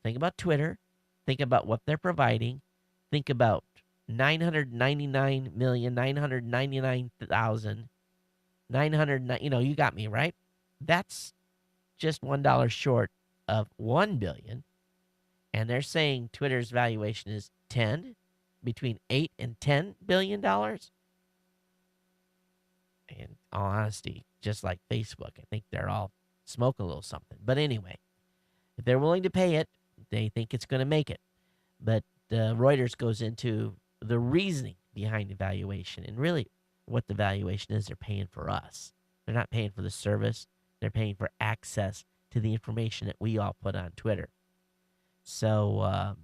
Think about Twitter. Think about what they're providing. Think about 999,999,900. You got me right. That's just $1 short of $1 billion, and they're saying Twitter's valuation is between $8 and $10 billion. In all honesty, just like Facebook, I think they're all smoking a little something. But anyway, if they're willing to pay it, they think it's going to make it. But Reuters goes into the reasoning behind the valuation, and really what the valuation is. They're paying for us. They're not paying for the service. They're paying for access to the information that we all put on Twitter. So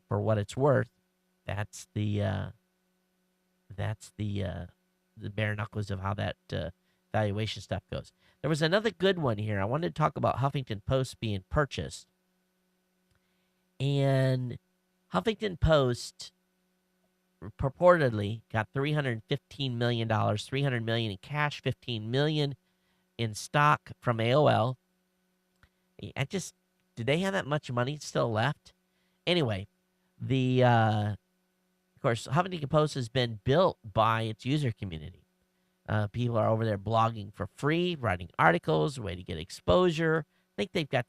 for what it's worth, that's the bare knuckles of how that valuation stuff goes. There was another good one here. I wanted to talk about Huffington Post being purchased. And Huffington Post purportedly got $315 million, $300 million in cash, $15 million in stock from AOL. Did they have that much money still left? Anyway, of course, Huffington Post has been built by its user community. People are over there blogging for free, writing articles, a way to get exposure. I think they've got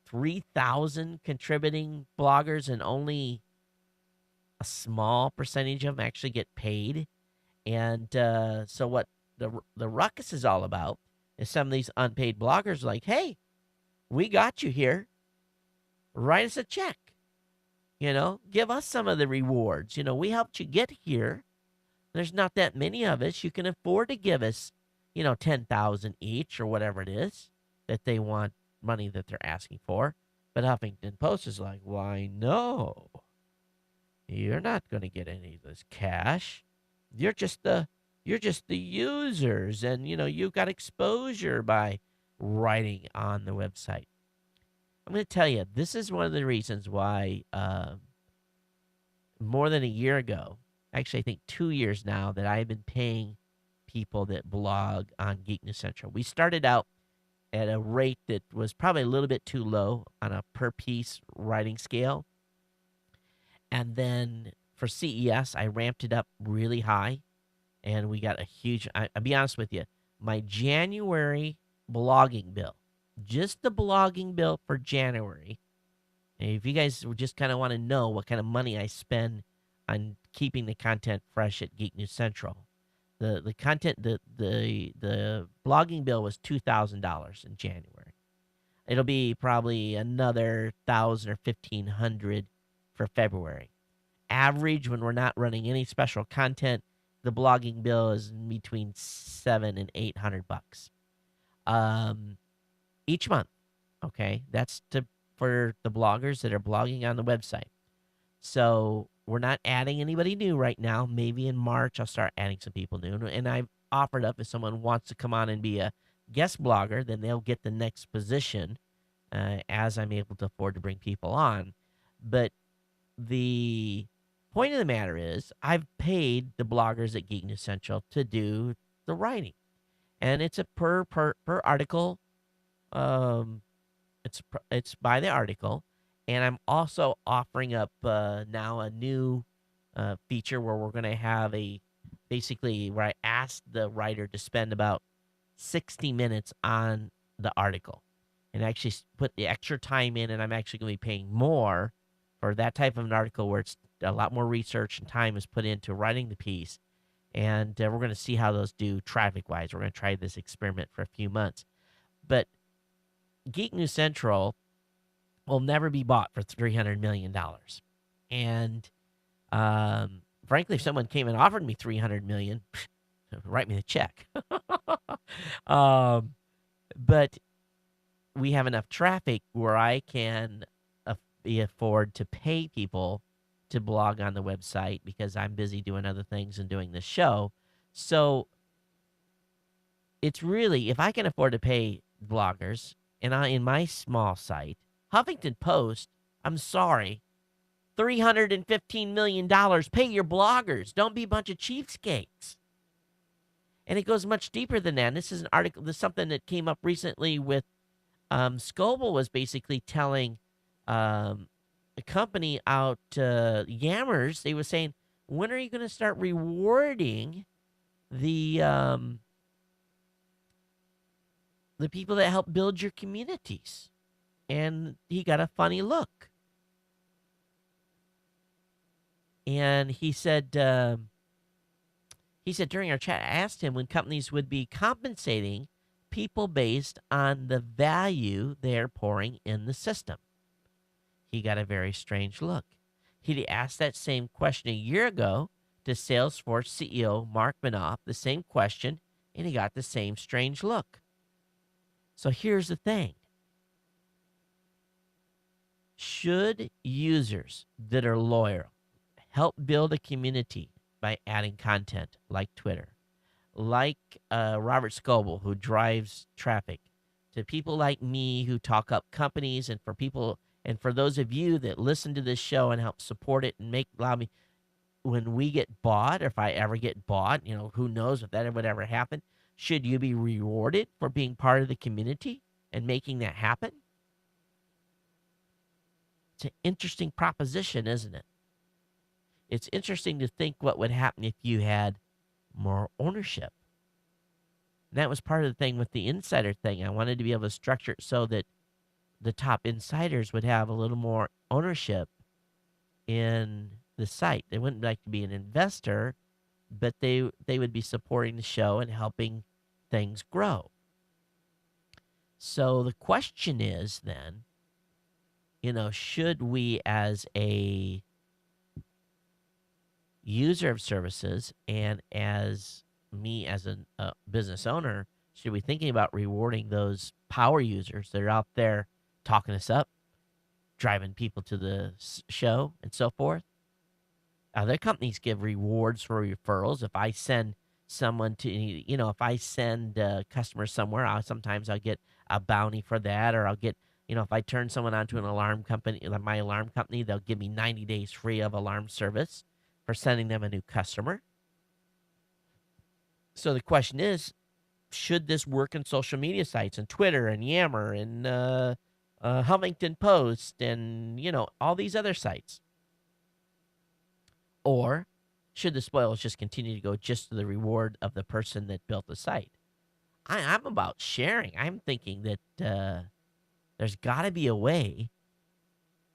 3,000 contributing bloggers, and only a small percentage of them actually get paid. And so what the ruckus is all about is some of these unpaid bloggers are like, hey, we got you here. Write us a check. Give us some of the rewards. We helped you get here. There's not that many of us. You can afford to give us, 10,000 each or whatever it is that they want money that they're asking for. But Huffington Post is like, why no? You're not going to get any of this cash. You're just the users, and you've got exposure by writing on the website. I'm going to tell you, this is one of the reasons why more than a year ago, actually I think 2 years now, that I've been paying people that blog on Geek News Central. We started out at a rate that was probably a little bit too low on a per piece writing scale. And then for CES, I ramped it up really high, and we got a huge. I'll be honest with you, my January blogging bill, just the blogging bill for January. And if you guys just kind of want to know what kind of money I spend on keeping the content fresh at Geek News Central, the content the blogging bill was $2,000 in January. It'll be probably another 1,000 or 1,500 for February. Average, when we're not running any special content, the blogging bill is between $700 and $800 each month. Okay, that's for the bloggers that are blogging on the website. So we're not adding anybody new right now. Maybe in March I'll start adding some people new. And I've offered up, if someone wants to come on and be a guest blogger, then they'll get the next position as I'm able to afford to bring people on. But the point of the matter is, I've paid the bloggers at Geek News Central to do the writing, and it's a per article. Um, it's by the article, and I'm also offering up now a new feature where we're going to have basically where I ask the writer to spend about 60 minutes on the article and actually put the extra time in, and I'm actually going to be paying more for that type of an article where it's a lot more research and time is put into writing the piece. And we're going to see how those do traffic-wise. We're going to try this experiment for a few months. But Geek News Central will never be bought for $300 million. And frankly, if someone came and offered me $300 million, write me the check. But we have enough traffic where I can afford to pay people to blog on the website because I'm busy doing other things and doing this show. So it's really, if I can afford to pay bloggers, and in my small site, Huffington Post, I'm sorry, $315 million, pay your bloggers. Don't be a bunch of cheapskates. And it goes much deeper than that. And this is an article, this is something that came up recently with Scoble was basically telling a company out, Yammers, they were saying, when are you going to start rewarding the people that help build your communities? And he got a funny look. And he said during our chat, I asked him when companies would be compensating people based on the value they're pouring in the system. He got a very strange look. He asked that same question a year ago to Salesforce CEO Mark Minoff, the same question, and he got the same strange look. So here's the thing. Should users that are loyal help build a community by adding content like Twitter, like Robert Scoble, who drives traffic, to people like me who talk up companies, and for those of you that listen to this show and help support it and allow me, when we get bought, or if I ever get bought, who knows if that would ever happen, should you be rewarded for being part of the community and making that happen? It's an interesting proposition, isn't it? It's interesting to think what would happen if you had more ownership. And that was part of the thing with the insider thing. I wanted to be able to structure it so that the top insiders would have a little more ownership in the site. They wouldn't like to be an investor, but they would be supporting the show and helping things grow. So the question is then, should we as a user of services and as me as a business owner should be thinking about rewarding those power users that are out there talking us up, driving people to the show, and so forth. Other companies give rewards for referrals. If I send someone to, if I send customers somewhere, sometimes I'll get a bounty for that, or I'll get, if I turn someone onto an alarm company, like my alarm company, they'll give me 90 days free of alarm service for sending them a new customer. So the question is, should this work in social media sites and Twitter and Yammer and Huffington Post and, all these other sites? Or should the spoils just continue to go just to the reward of the person that built the site? I'm about sharing. I'm thinking that there's got to be a way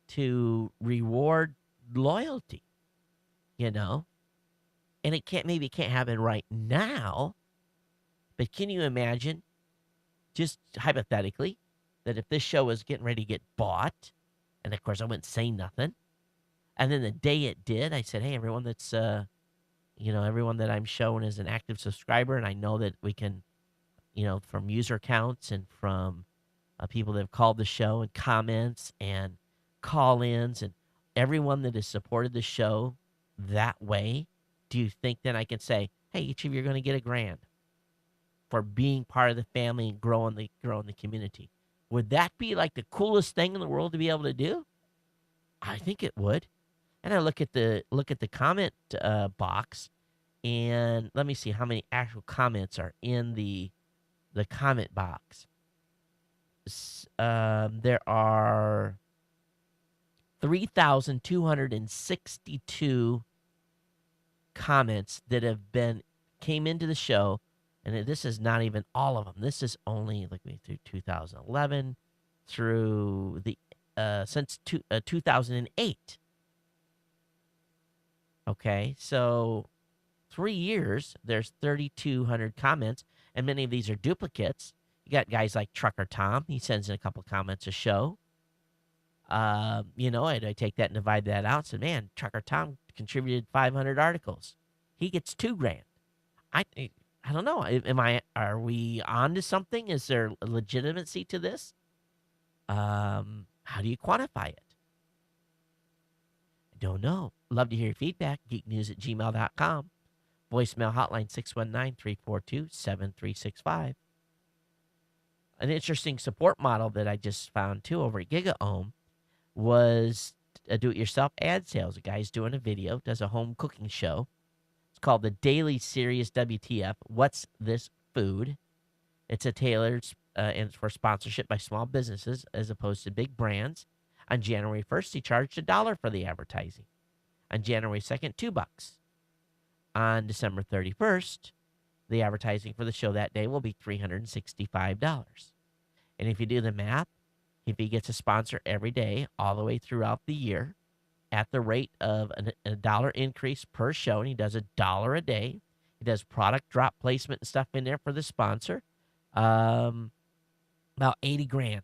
to reward loyalty, you know? And maybe it can't happen right now, but can you imagine, just hypothetically, that if this show was getting ready to get bought, and of course I wouldn't say nothing, and then the day it did, I said, hey, everyone that's everyone that I'm showing is an active subscriber, and I know that we can, from user counts and from people that have called the show and comments and call-ins and everyone that has supported the show that way, do you think then I can say, hey, each of you are going to get $1,000 for being part of the family and growing the community? Would that be like the coolest thing in the world to be able to do? I think it would. And I look at the comment box, and let me see how many actual comments are in the comment box. There are 3,262 comments that came into the show, and this is not even all of them. This is only through 2011 through the since 2008. Okay, so 3 years, there's 3,200 comments, and many of these are duplicates. You got guys like Trucker Tom. He sends in a couple comments a show. I take that and divide that out. So, man, Trucker Tom contributed 500 articles. He gets $2,000. I don't know. Are we on to something? Is there a legitimacy to this? How do you quantify it? I don't know. Love to hear your feedback. geeknews@gmail.com. Voicemail hotline 619-342-7365. An interesting support model that I just found too over at GigaOhm was a do-it-yourself ad sales. A guy's doing a video, does a home cooking show. It's called the Daily Serious WTF. What's this food? It's a tailored and it's for sponsorship by small businesses as opposed to big brands. On January 1st, he charged $1 for the advertising. On January 2nd, $2. On December 31st, the advertising for the show that day will be $365. And if you do the math, if he gets a sponsor every day all the way throughout the year at the rate of a dollar increase per show, and he does $1 a day, he does product drop placement and stuff in there for the sponsor, about $80,000.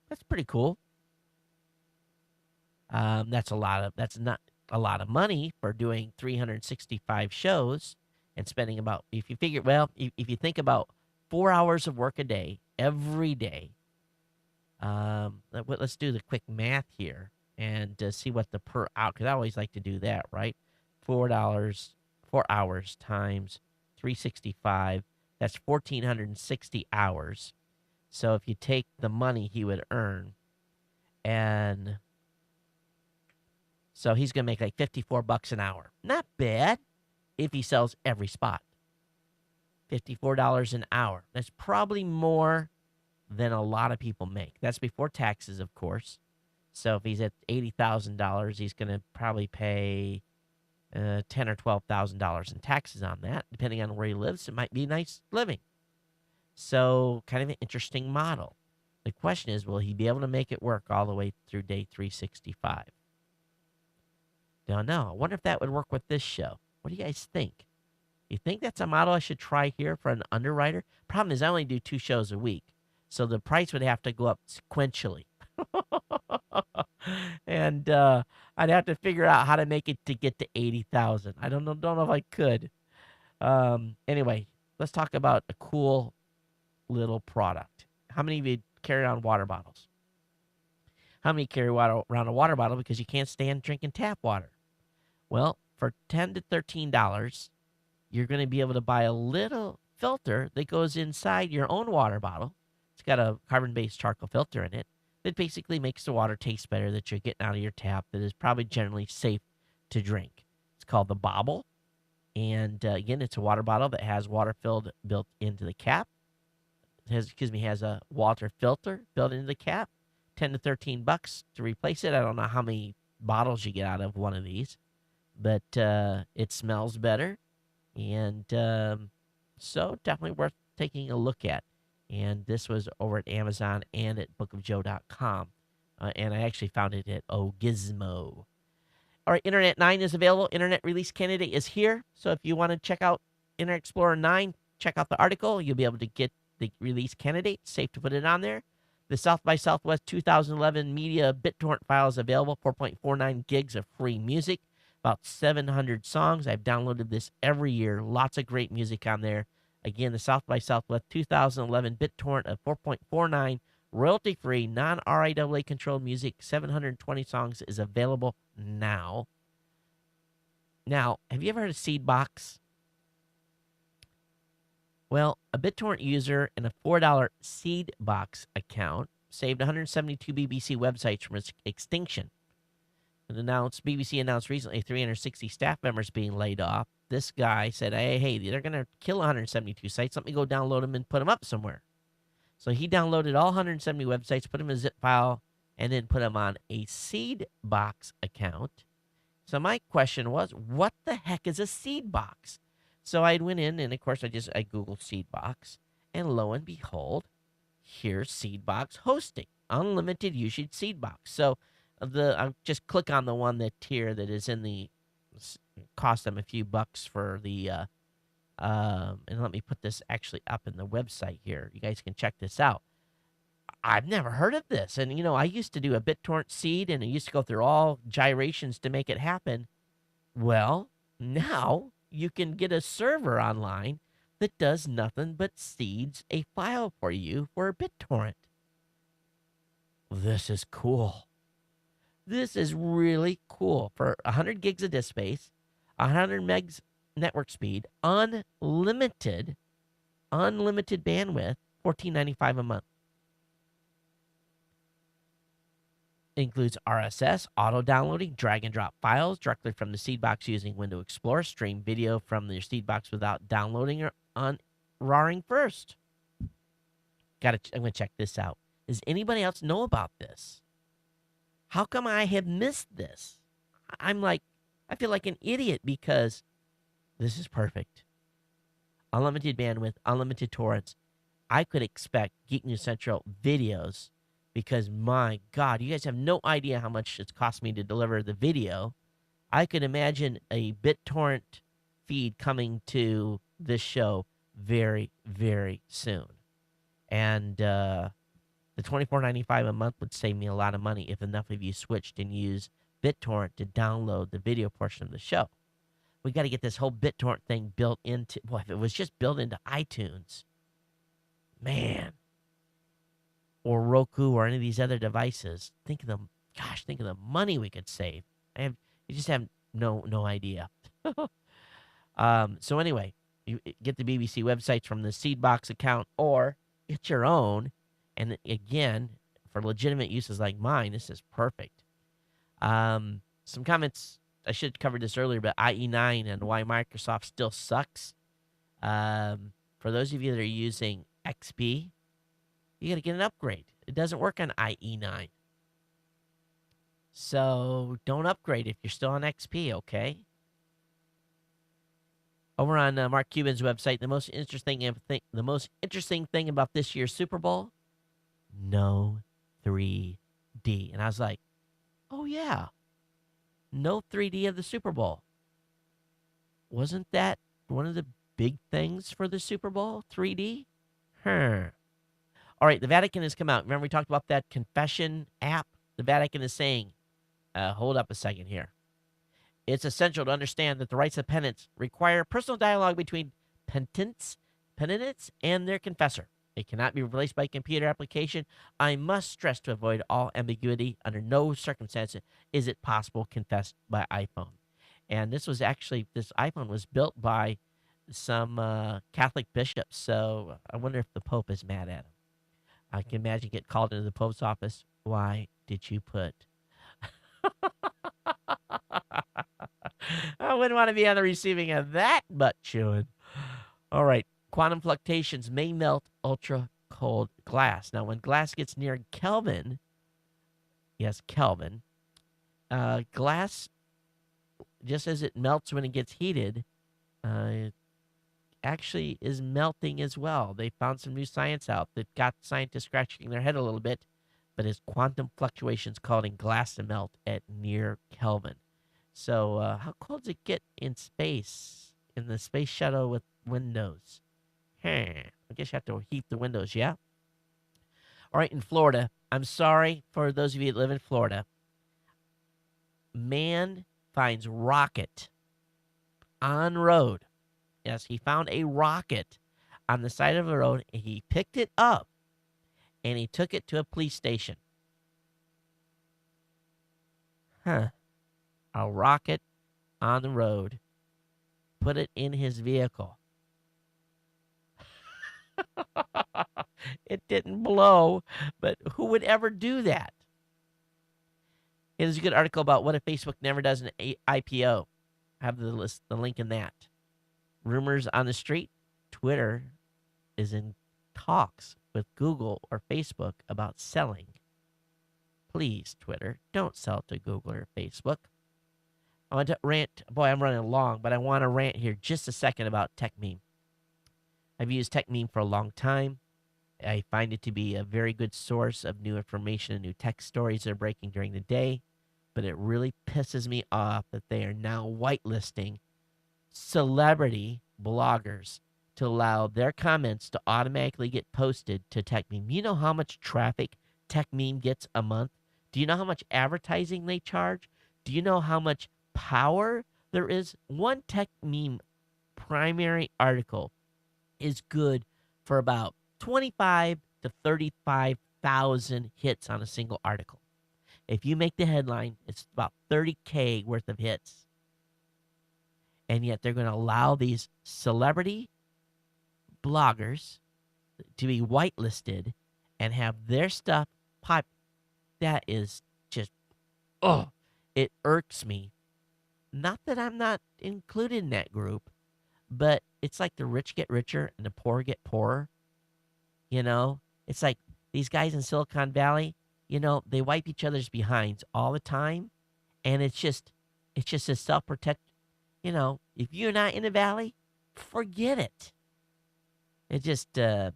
That's pretty cool. That's not a lot of money for doing 365 shows and spending about, if you think about 4 hours of work a day, every day, let's do the quick math here and see what the per hour, because I always like to do that, right? $4, 4 hours times 365, that's 1,460 hours. So if you take the money he would earn, and so he's going to make like $54 an hour. Not bad if he sells every spot. $54 an hour. That's probably more than a lot of people make. That's before taxes, of course. So if he's at $80,000, he's going to probably pay $10,000 or $12,000 in taxes on that. Depending on where he lives, it might be nice living. So kind of an interesting model. The question is, will he be able to make it work all the way through day 365? Don't know. I wonder if that would work with this show. What do you guys think? You think that's a model I should try here for an underwriter? Problem is, I only do 2 shows a week, so the price would have to go up sequentially. And I'd have to figure out how to make it to get to 80,000. I don't know if I could. Anyway, let's talk about a cool little product. How many of you carry around water bottles? How many carry around a water bottle because you can't stand drinking tap water? Well, for $10 to $13, you're going to be able to buy a little filter that goes inside your own water bottle. It's got a carbon-based charcoal filter in it that basically makes the water taste better that you're getting out of your tap that is probably generally safe to drink. It's called the Bobble. And again, it's a water bottle that has water filled built into the cap. Has a water filter built into the cap. $10 to $13 to replace it. I don't know how many bottles you get out of one of these, but it smells better, and so definitely worth taking a look at. And this was over at Amazon and at bookofjoe.com, and I actually found it at Gizmo. All right, Internet 9 is available. Internet Release Candidate is here. So if you want to check out Internet Explorer 9, check out the article. You'll be able to get the release candidate. Safe to put it on there. The South by Southwest 2011 Media BitTorrent file is available. 4.49 gigs of free music. About 700 songs. I've downloaded this every year. Lots of great music on there. Again, the South by Southwest 2011 BitTorrent of 4.49 royalty-free, non-RIAA controlled music, 720 songs is available now. Now, have you ever heard of Seedbox? Well, a BitTorrent user in a $4 Seedbox account saved 172 BBC websites from its extinction. BBC announced recently 360 staff members being laid off. This guy said, hey, they're going to kill 172 sites. Let me go download them and put them up somewhere. So he downloaded all 170 websites, put them in a zip file, and then put them on a Seedbox account. So my question was, what the heck is a Seedbox? So I went in, and of course I Googled Seedbox, and lo and behold, here's Seedbox hosting, unlimited usage Seedbox. So I just click on the one that tier that is in the cost them a few bucks for the and let me put this actually up in the website here. You guys can check this out. I've never heard of this. And, I used to do a BitTorrent seed, and I used to go through all gyrations to make it happen. Well, now you can get a server online that does nothing but seeds a file for you for a BitTorrent. This is cool. This is really cool. For 100 gigs of disk space, 100 megs network speed, unlimited bandwidth, $14.95 a month. It includes RSS, auto downloading, drag and drop files directly from the Seedbox using Window Explorer, stream video from your Seedbox without downloading or unRARing first. I'm going to check this out. Does anybody else know about this? How come I have missed this? I feel like an idiot because this is perfect. Unlimited bandwidth, unlimited torrents. I could expect Geek News Central videos because, my God, you guys have no idea how much it's cost me to deliver the video. I could imagine a BitTorrent feed coming to this show very, very soon. And the $24.95 a month would save me a lot of money if enough of you switched and used BitTorrent to download the video portion of the show. We got to get this whole BitTorrent thing built into, boy, if it was just built into iTunes, man, or Roku or any of these other devices, think of the money we could save. You just have no idea. So anyway, you get the BBC websites from the Seedbox account or get your own. And again, for legitimate uses like mine, this is perfect. Some comments. I should have covered this earlier, but IE9 and why Microsoft still sucks. For those of you that are using XP, you got to get an upgrade. It doesn't work on IE9. So don't upgrade if you're still on XP, okay? Over on Mark Cuban's website, the most interesting thing about this year's Super Bowl, no 3D. And I was like, oh yeah. No 3D of the Super Bowl. Wasn't that one of the big things for the Super Bowl? 3D? All right, the Vatican has come out. Remember we talked about that confession app? The Vatican is saying, hold up a second here. It's essential to understand that the rights of penitents require personal dialogue between penitents and their confessor. It cannot be replaced by computer application. I must stress to avoid all ambiguity. Under no circumstances is it possible confessed by iPhone. And this iPhone was built by some Catholic bishops. So I wonder if the Pope is mad at him. I can imagine get called into the Pope's office. Why did you put? I wouldn't want to be on the receiving of that butt chewing. All right. Quantum fluctuations may melt ultra cold glass. Now, when glass gets near Kelvin, yes, Kelvin, glass, just as it melts when it gets heated, actually is melting as well. They found some new science out that got scientists scratching their head a little bit, but it's quantum fluctuations causing glass to melt at near Kelvin. So how cold does it get in space, in the space shuttle with windows? I guess you have to heat the windows, yeah? All right, in Florida, I'm sorry for those of you that live in Florida. Man finds rocket on road. Yes, he found a rocket on the side of the road, and he picked it up, and he took it to a police station. A rocket on the road. Put it in his vehicle. It didn't blow, but who would ever do that? Here's a good article about what if Facebook never does an IPO. I have the link in that. Rumors on the street. Twitter is in talks with Google or Facebook about selling. Please, Twitter, don't sell to Google or Facebook. I want to rant. Boy, I'm running long, but I want to rant here just a second about TechMeme. I've used TechMeme for a long time. I find it to be a very good source of new information and new tech stories that are breaking during the day. But it really pisses me off that they are now whitelisting celebrity bloggers to allow their comments to automatically get posted to TechMeme. You know how much traffic TechMeme gets a month? Do you know how much advertising they charge? Do you know how much power there is? One TechMeme primary article is good for about 25 to 35,000 hits on a single article. If you make the headline, it's about 30K worth of hits. And yet they're going to allow these celebrity bloggers to be whitelisted and have their stuff pop. That is just, it irks me. Not that I'm not included in that group, but it's like the rich get richer and the poor get poorer. You know, it's like these guys in Silicon Valley, you know, they wipe each other's behinds all the time. And it's just a self-protect. You know, if you're not in the valley, forget it. It just, I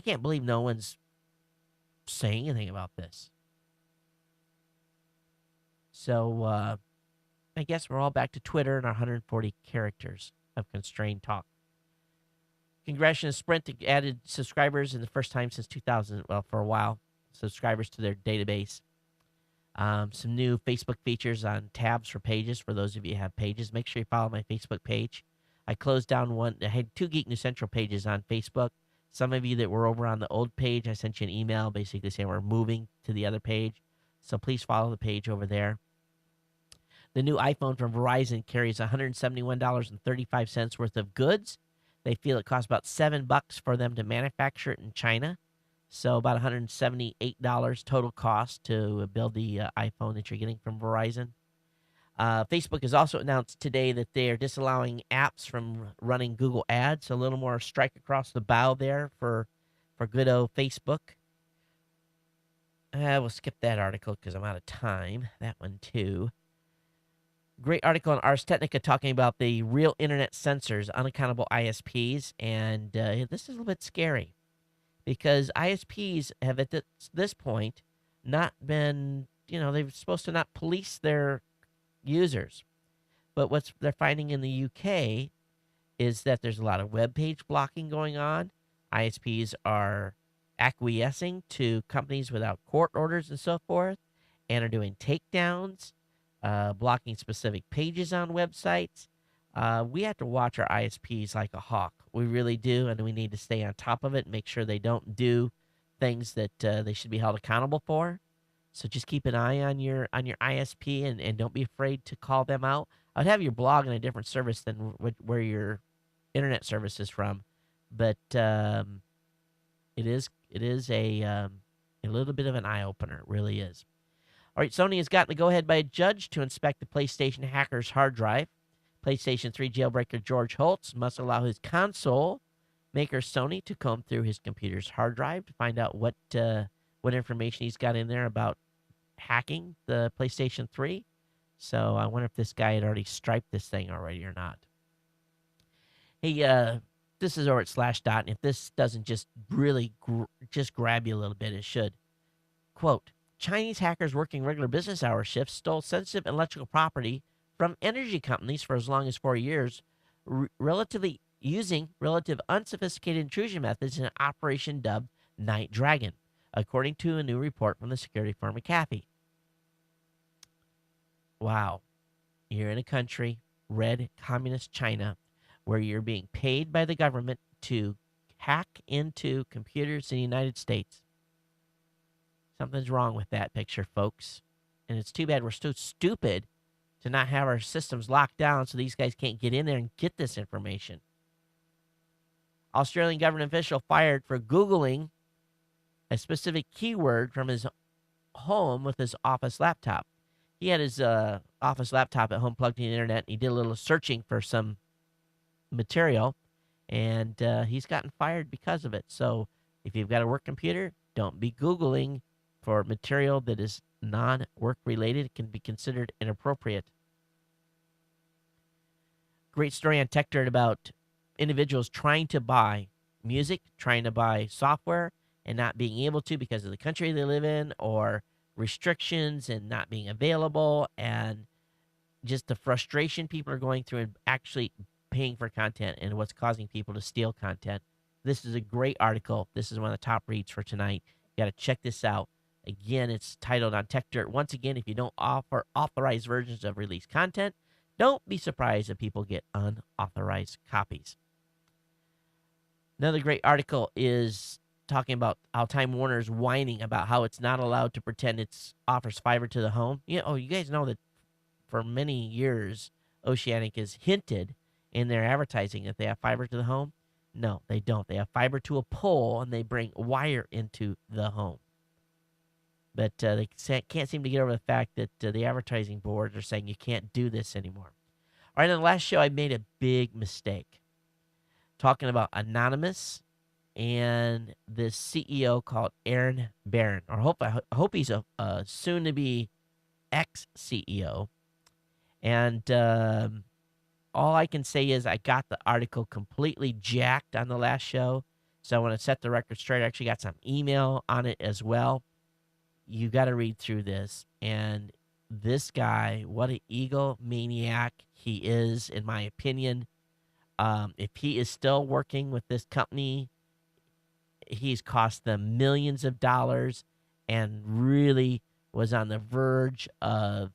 can't believe no one's saying anything about this. So, I guess we're all back to Twitter and our 140 characters of constrained talk. Congressional Sprint added subscribers in the first time since 2000, well, for a while, subscribers to their database. Some new Facebook features on tabs for pages. For those of you who have pages, make sure you follow my Facebook page. I closed down one. I had 2 Geek News Central pages on Facebook. Some of you that were over on the old page, I sent you an email basically saying we're moving to the other page. So please follow the page over there. The new iPhone from Verizon carries $171.35 worth of goods. They feel it costs about $7 for them to manufacture it in China. So about $178 total cost to build the iPhone that you're getting from Verizon. Facebook has also announced today that they are disallowing apps from running Google Ads. A little more strike across the bow there for good old Facebook. We'll skip that article because I'm out of time. That one too. Great article on Ars Technica talking about the real internet censors, unaccountable ISPs, and this is a little bit scary because ISPs have at this point not been, they're supposed to not police their users. But what they're finding in the UK is that there's a lot of web page blocking going on. ISPs are acquiescing to companies without court orders and so forth, and are doing takedowns. blocking specific pages on websites. We have to watch our ISPs like a hawk. We really do, and we need to stay on top of it and make sure they don't do things that they should be held accountable for. So just keep an eye on your ISP and don't be afraid to call them out. I'd have your blog in a different service than where your internet service is from, but it is a little bit of an eye opener. It really is. All right, Sony has gotten the go ahead by a judge to inspect the PlayStation hacker's hard drive. PlayStation 3 jailbreaker George Holtz must allow his console maker Sony to comb through his computer's hard drive to find out what information he's got in there about hacking the PlayStation 3. So I wonder if this guy had already striped this thing already or not. Hey, this is over at Slashdot, and if this doesn't just really just grab you a little bit, it should. Quote, Chinese hackers working regular business hour shifts stole sensitive intellectual property from energy companies for as long as 4 years, using relative unsophisticated intrusion methods in an operation dubbed Night Dragon, according to a new report from the security firm McAfee. Wow. You're in a country, red communist China, where you're being paid by the government to hack into computers in the United States. Something's wrong with that picture, folks. And it's too bad we're so stupid to not have our systems locked down so these guys can't get in there and get this information. Australian government official fired for Googling a specific keyword from his home with his office laptop. He had his office laptop at home plugged in the internet, and he did a little searching for some material, and he's gotten fired because of it. So if you've got a work computer, don't be Googling for material that is non-work related. It can be considered inappropriate. Great story on TechDirt about individuals trying to buy music, trying to buy software, and not being able to because of the country they live in or restrictions and not being available, and just the frustration people are going through and actually paying for content and what's causing people to steal content. This is a great article. This is one of the top reads for tonight. You got to check this out. Again, it's titled on TechDirt. Once again, if you don't offer authorized versions of released content, don't be surprised if people get unauthorized copies. Another great article is talking about how Time Warner is whining about how it's not allowed to pretend it offers fiber to the home. You guys know that for many years, Oceanic has hinted in their advertising that they have fiber to the home. No, they don't. They have fiber to a pole, and they bring wire into the home. But they can't seem to get over the fact that the advertising boards are saying you can't do this anymore. All right, on the last show, I made a big mistake talking about Anonymous and this CEO called Aaron Barron. I hope he's a soon-to-be ex-CEO. And all I can say is I got the article completely jacked on the last show. So I want to set the record straight. I actually got some email on it as well. You got to read through this. And this guy, what an egomaniac he is, in my opinion. If he is still working with this company, he's cost them millions of dollars and really was on the verge of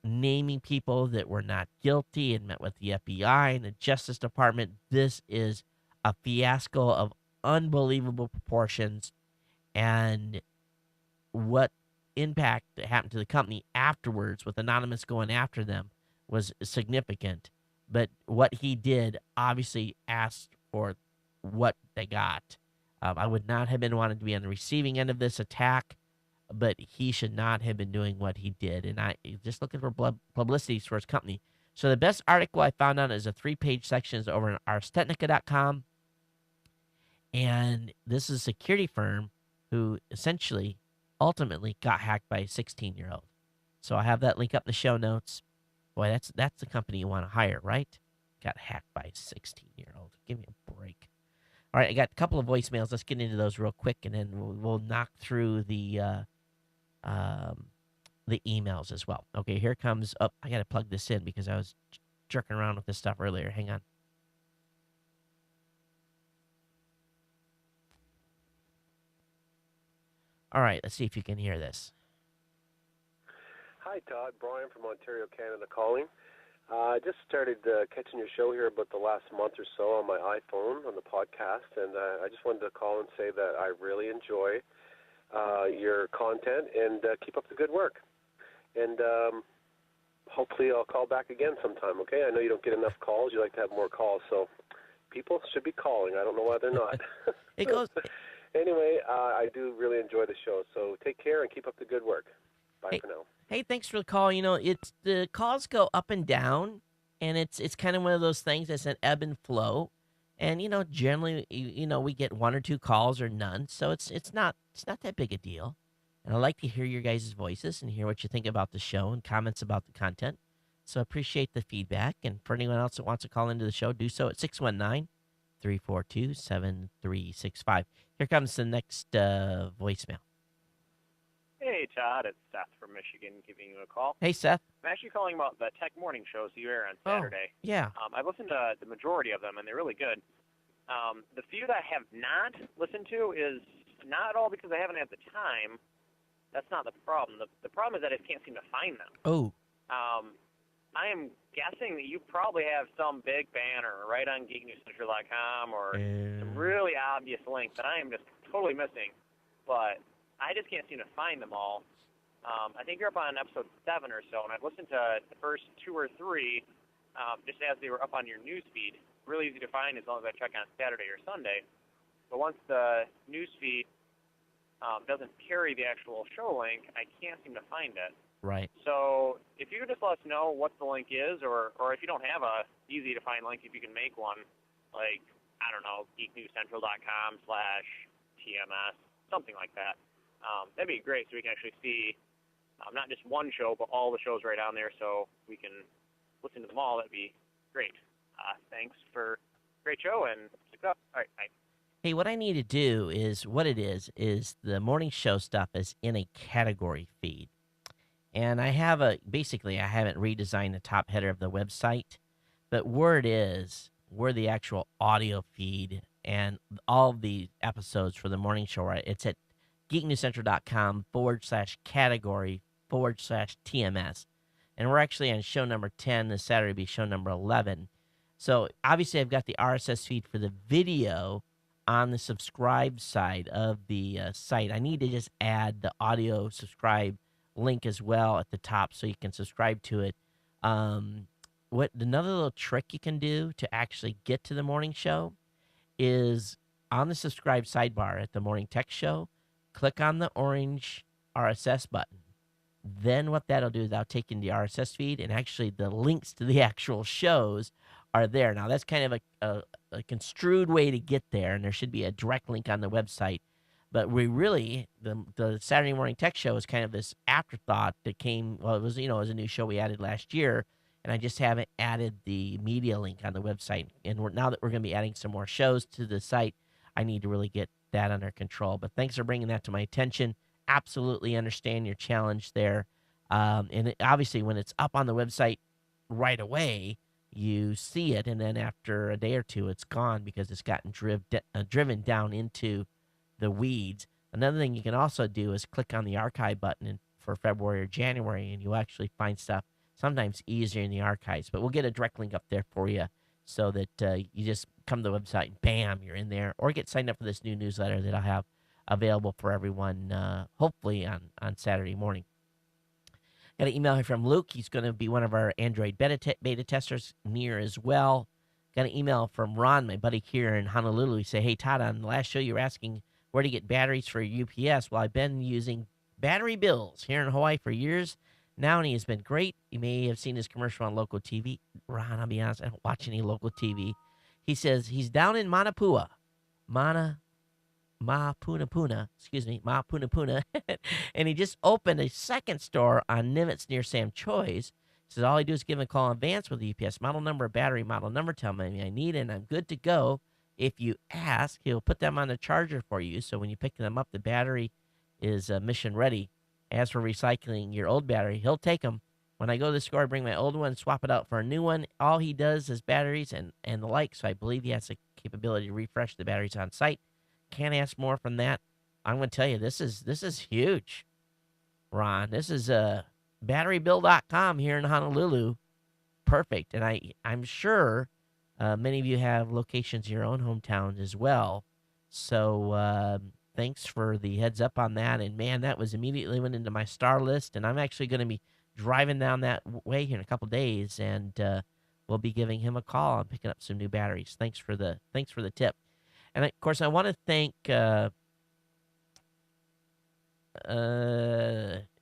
naming people that were not guilty and met with the FBI and the Justice Department. This is a fiasco of unbelievable proportions, and what impact that happened to the company afterwards with Anonymous going after them was significant. But what he did obviously asked for what they got. I would not have been wanting to be on the receiving end of this attack, but he should not have been doing what he did. And I just looking for publicity for his company. So the best article I found on it is a 3-page section over on arstechnica.com. And this is a security firm who essentially ultimately got hacked by a 16-year-old. So I have that link up in the show notes. Boy, that's the company you want to hire, right? Got hacked by a 16-year-old. Give me a break. All right, I got a couple of voicemails. Let's get into those real quick, and then we'll knock through the emails as well. Okay, here comes up. I got to plug this in because I was jerking around with this stuff earlier. Hang on. All right, let's see if you can hear this. Hi, Hi, Todd. Brian from Ontario, Canada calling. I just started catching your show here about the last month or so on my iPhone on the podcast, and I just wanted to call and say that I really enjoy your content, and keep up the good work. And hopefully I'll call back again sometime, okay? I know you don't get enough calls. You like to have more calls, so people should be calling. I don't know why they're not. It goes. Anyway, I do really enjoy the show, so take care and keep up the good work. Bye Hey, for now. hey, thanks for the call. It's the calls go up and down, and it's kind of one of those things that's an ebb and flow. And generally, we get one or two calls or none, so it's not that big a deal. And I like to hear your guys' voices and hear what you think about the show and comments about the content. So appreciate the feedback. And for anyone else that wants to call into the show, do so at 619-342-7365. Here comes the next voicemail. Hey, Todd. It's Seth from Michigan giving you a call. Hey, Seth. I'm actually calling about the tech morning shows you air on Saturday. Yeah. I've listened to the majority of them, and they're really good. The few that I have not listened to is not at all because I haven't had the time. That's not the problem. The problem is that I can't seem to find them. Oh. I am guessing that you probably have some big banner right on geeknewscentral.com or some really obvious link that I am just totally missing. But I just can't seem to find them all. I think you're up on episode 7 or so, and I've listened to the first 2 or 3 just as they were up on your news feed. Really easy to find as long as I check on Saturday or Sunday. But once the news feed doesn't carry the actual show link, I can't seem to find it. Right. So if you could just let us know what the link is, or if you don't have a easy-to-find link, if you can make one, like, I don't know, geeknewscentral.com/TMS, something like that. That'd be great, so we can actually see not just one show, but all the shows right on there, so we can listen to them all. That'd be great. Thanks for a great show, and success. All right, bye. Hey, what I need to do is what it is the morning show stuff is in a category feed. And I haven't redesigned the top header of the website, but where it is, where the actual audio feed and all the episodes for the morning show, right? It's at geeknewscentral.com/category/TMS. And we're actually on show number 10. This Saturday will be show number 11. So obviously I've got the RSS feed for the video on the subscribe side of the site. I need to just add the audio subscribe link as well at the top so you can subscribe to it. What another little trick you can do to actually get to the morning show is on the subscribe sidebar at the Morning Tech Show, click on the orange RSS button. Then what that'll do is that'll take in the RSS feed, and actually the links to the actual shows are there. Now, that's kind of a construed way to get there, and there should be a direct link on the website. But we really, the Saturday Morning Tech Show is kind of this afterthought that came, well, it was a new show we added last year, and I just haven't added the media link on the website. And now that we're going to be adding some more shows to the site, I need to really get that under control. But thanks for bringing that to my attention. Absolutely understand your challenge there. Obviously, when it's up on the website right away, you see it, and then after a day or two, it's gone because it's gotten driven down into the weeds. Another thing you can also do is click on the archive button for February or January, and you'll actually find stuff sometimes easier in the archives. But we'll get a direct link up there for you so that you just come to the website, and bam, you're in there. Or get signed up for this new newsletter that I'll have available for everyone, hopefully on Saturday morning. Got an email here from Luke. He's going to be one of our Android beta testers near as well. Got an email from Ron, my buddy here in Honolulu. He said, hey, Todd, on the last show you were asking where to get batteries for your UPS. Well, I've been using Battery Bills here in Hawaii for years now, and he has been great. You may have seen his commercial on local TV. Ron, I'll be honest, I don't watch any local TV. He says he's down in Manapuna, and he just opened a second store on Nimitz near Sam Choi's. He says all I do is give him a call in advance with the UPS model number, battery model number, tell me I need it, and I'm good to go. If you ask, he'll put them on the charger for you, so when you pick them up, the battery is mission ready. As for recycling your old battery, he'll take them. When I go to the store, I bring my old one, swap it out for a new one. All he does is batteries and the like, so I believe he has the capability to refresh the batteries on site. Can't ask more from that. I'm going to tell you, this is huge, Ron. This is batterybill.com here in Honolulu. Perfect. And I'm sure many of you have locations in your own hometown as well. So thanks for the heads up on that. And man, that was immediately went into my star list. And I'm actually going to be driving down that way here in a couple days, and we'll be giving him a call and picking up some new batteries. Thanks for the tip. And of course, I want to thank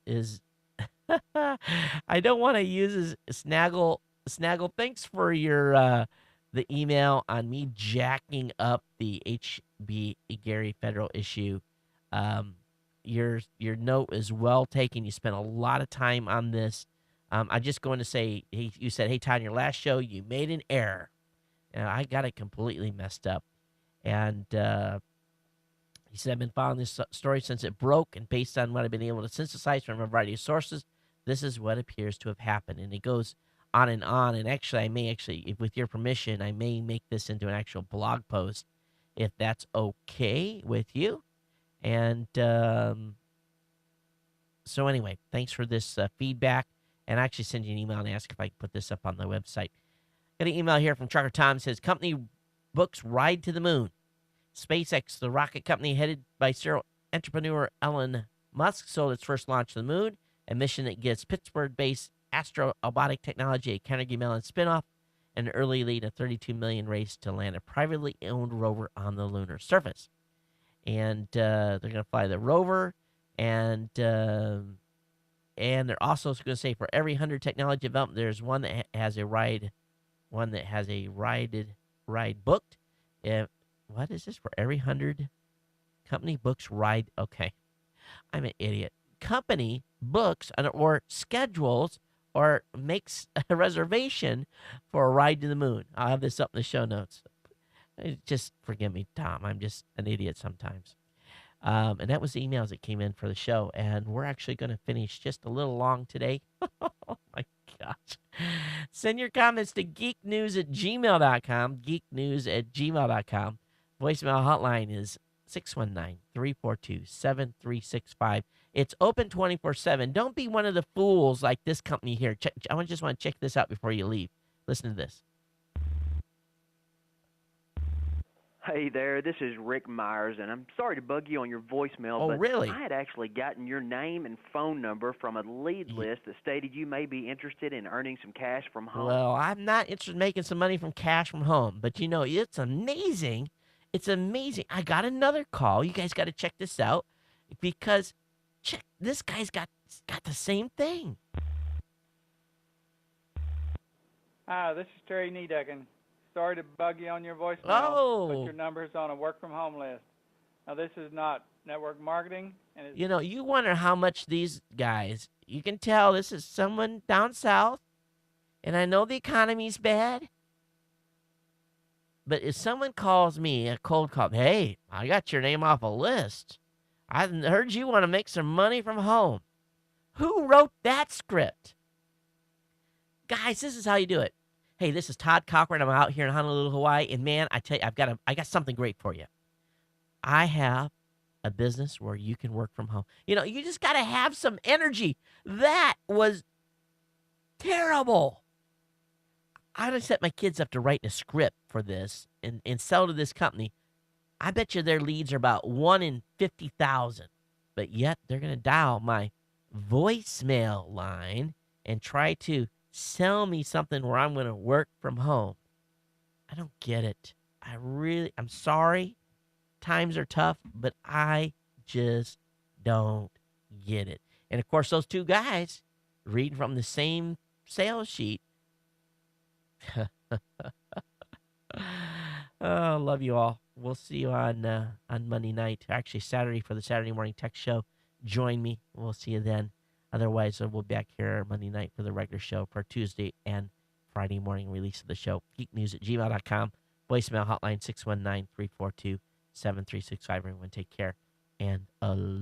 is I don't want to use his Snaggle. Snaggle, thanks for your the email on me jacking up the HB Gary federal issue. Your note is well taken. You spent a lot of time on this. I'm just going to say, you said, hey, Todd, in your last show, you made an error. And I got it completely messed up. And he said, I've been following this story since it broke, and based on what I've been able to synthesize from a variety of sources, this is what appears to have happened. And it goes on. And actually, with your permission, I may make this into an actual blog post if that's okay with you. And so anyway, thanks for this feedback. And I actually send you an email and ask if I can put this up on the website. Got an email here from Trucker Tom. Says, company books ride to the moon. SpaceX, the rocket company headed by serial entrepreneur Elon Musk, sold its first launch to the moon, a mission that gives Pittsburgh-based astrobotic technology a Carnegie Mellon spinoff, an early lead, a $32 million race to land a privately owned rover on the lunar surface. And they're going to fly the rover, and they're also going to say for every 100 technology development, there's one that has a ride booked. What is this? For every 100 company books ride. Okay, I'm an idiot. Company books or schedules or makes a reservation for a ride to the moon. I'll have this up in the show notes. Just forgive me, Tom. I'm just an idiot sometimes. And that was the emails that came in for the show. And we're actually going to finish just a little long today. Oh, my gosh. Send your comments to geeknews@gmail.com. Geeknews@gmail.com. Voicemail hotline is 619-342-7365. It's open 24/7. Don't be one of the fools like this company here. I just want to check this out before you leave. Listen to this. Hey there, this is Rick Myers, and I'm sorry to bug you on your voicemail, Oh, but really? I had actually gotten your name and phone number from a lead list that stated you may be interested in earning some cash from home. Well, I'm not interested in making some money from cash from home, but you know, it's amazing. It's amazing. I got another call. You guys got to check this out because this guy's got the same thing. Hi, this is Terry Niedecken. Sorry to bug you on your voicemail, but your number's on a work-from-home list. Now, this is not network marketing. And you know, you wonder how much these guys, you can tell this is someone down south, and I know the economy's bad, but if someone calls me a cold call, hey, I got your name off a list. I heard you want to make some money from home. Who wrote that script? Guys, this is how you do it. Hey, this is Todd Cochran. I'm out here in Honolulu, Hawaii, and man, I tell you, I got something great for you. I have a business where you can work from home. You know, you just got to have some energy. That was terrible. I would set my kids up to write a script for this and sell to this company. I bet you their leads are about 1 in 50,000, but yet they're going to dial my voicemail line and try to sell me something where I'm going to work from home. I don't get it. I'm sorry. Times are tough, but I just don't get it. And of course, those two guys read from the same sales sheet. Oh, love you all. We'll see you on Monday night. Actually, Saturday for the Saturday morning tech show. Join me. We'll see you then. Otherwise, we'll be back here Monday night for the regular show for Tuesday and Friday morning release of the show. Geeknews@gmail.com. Voicemail hotline 619-342-7365. Everyone take care. And aloha.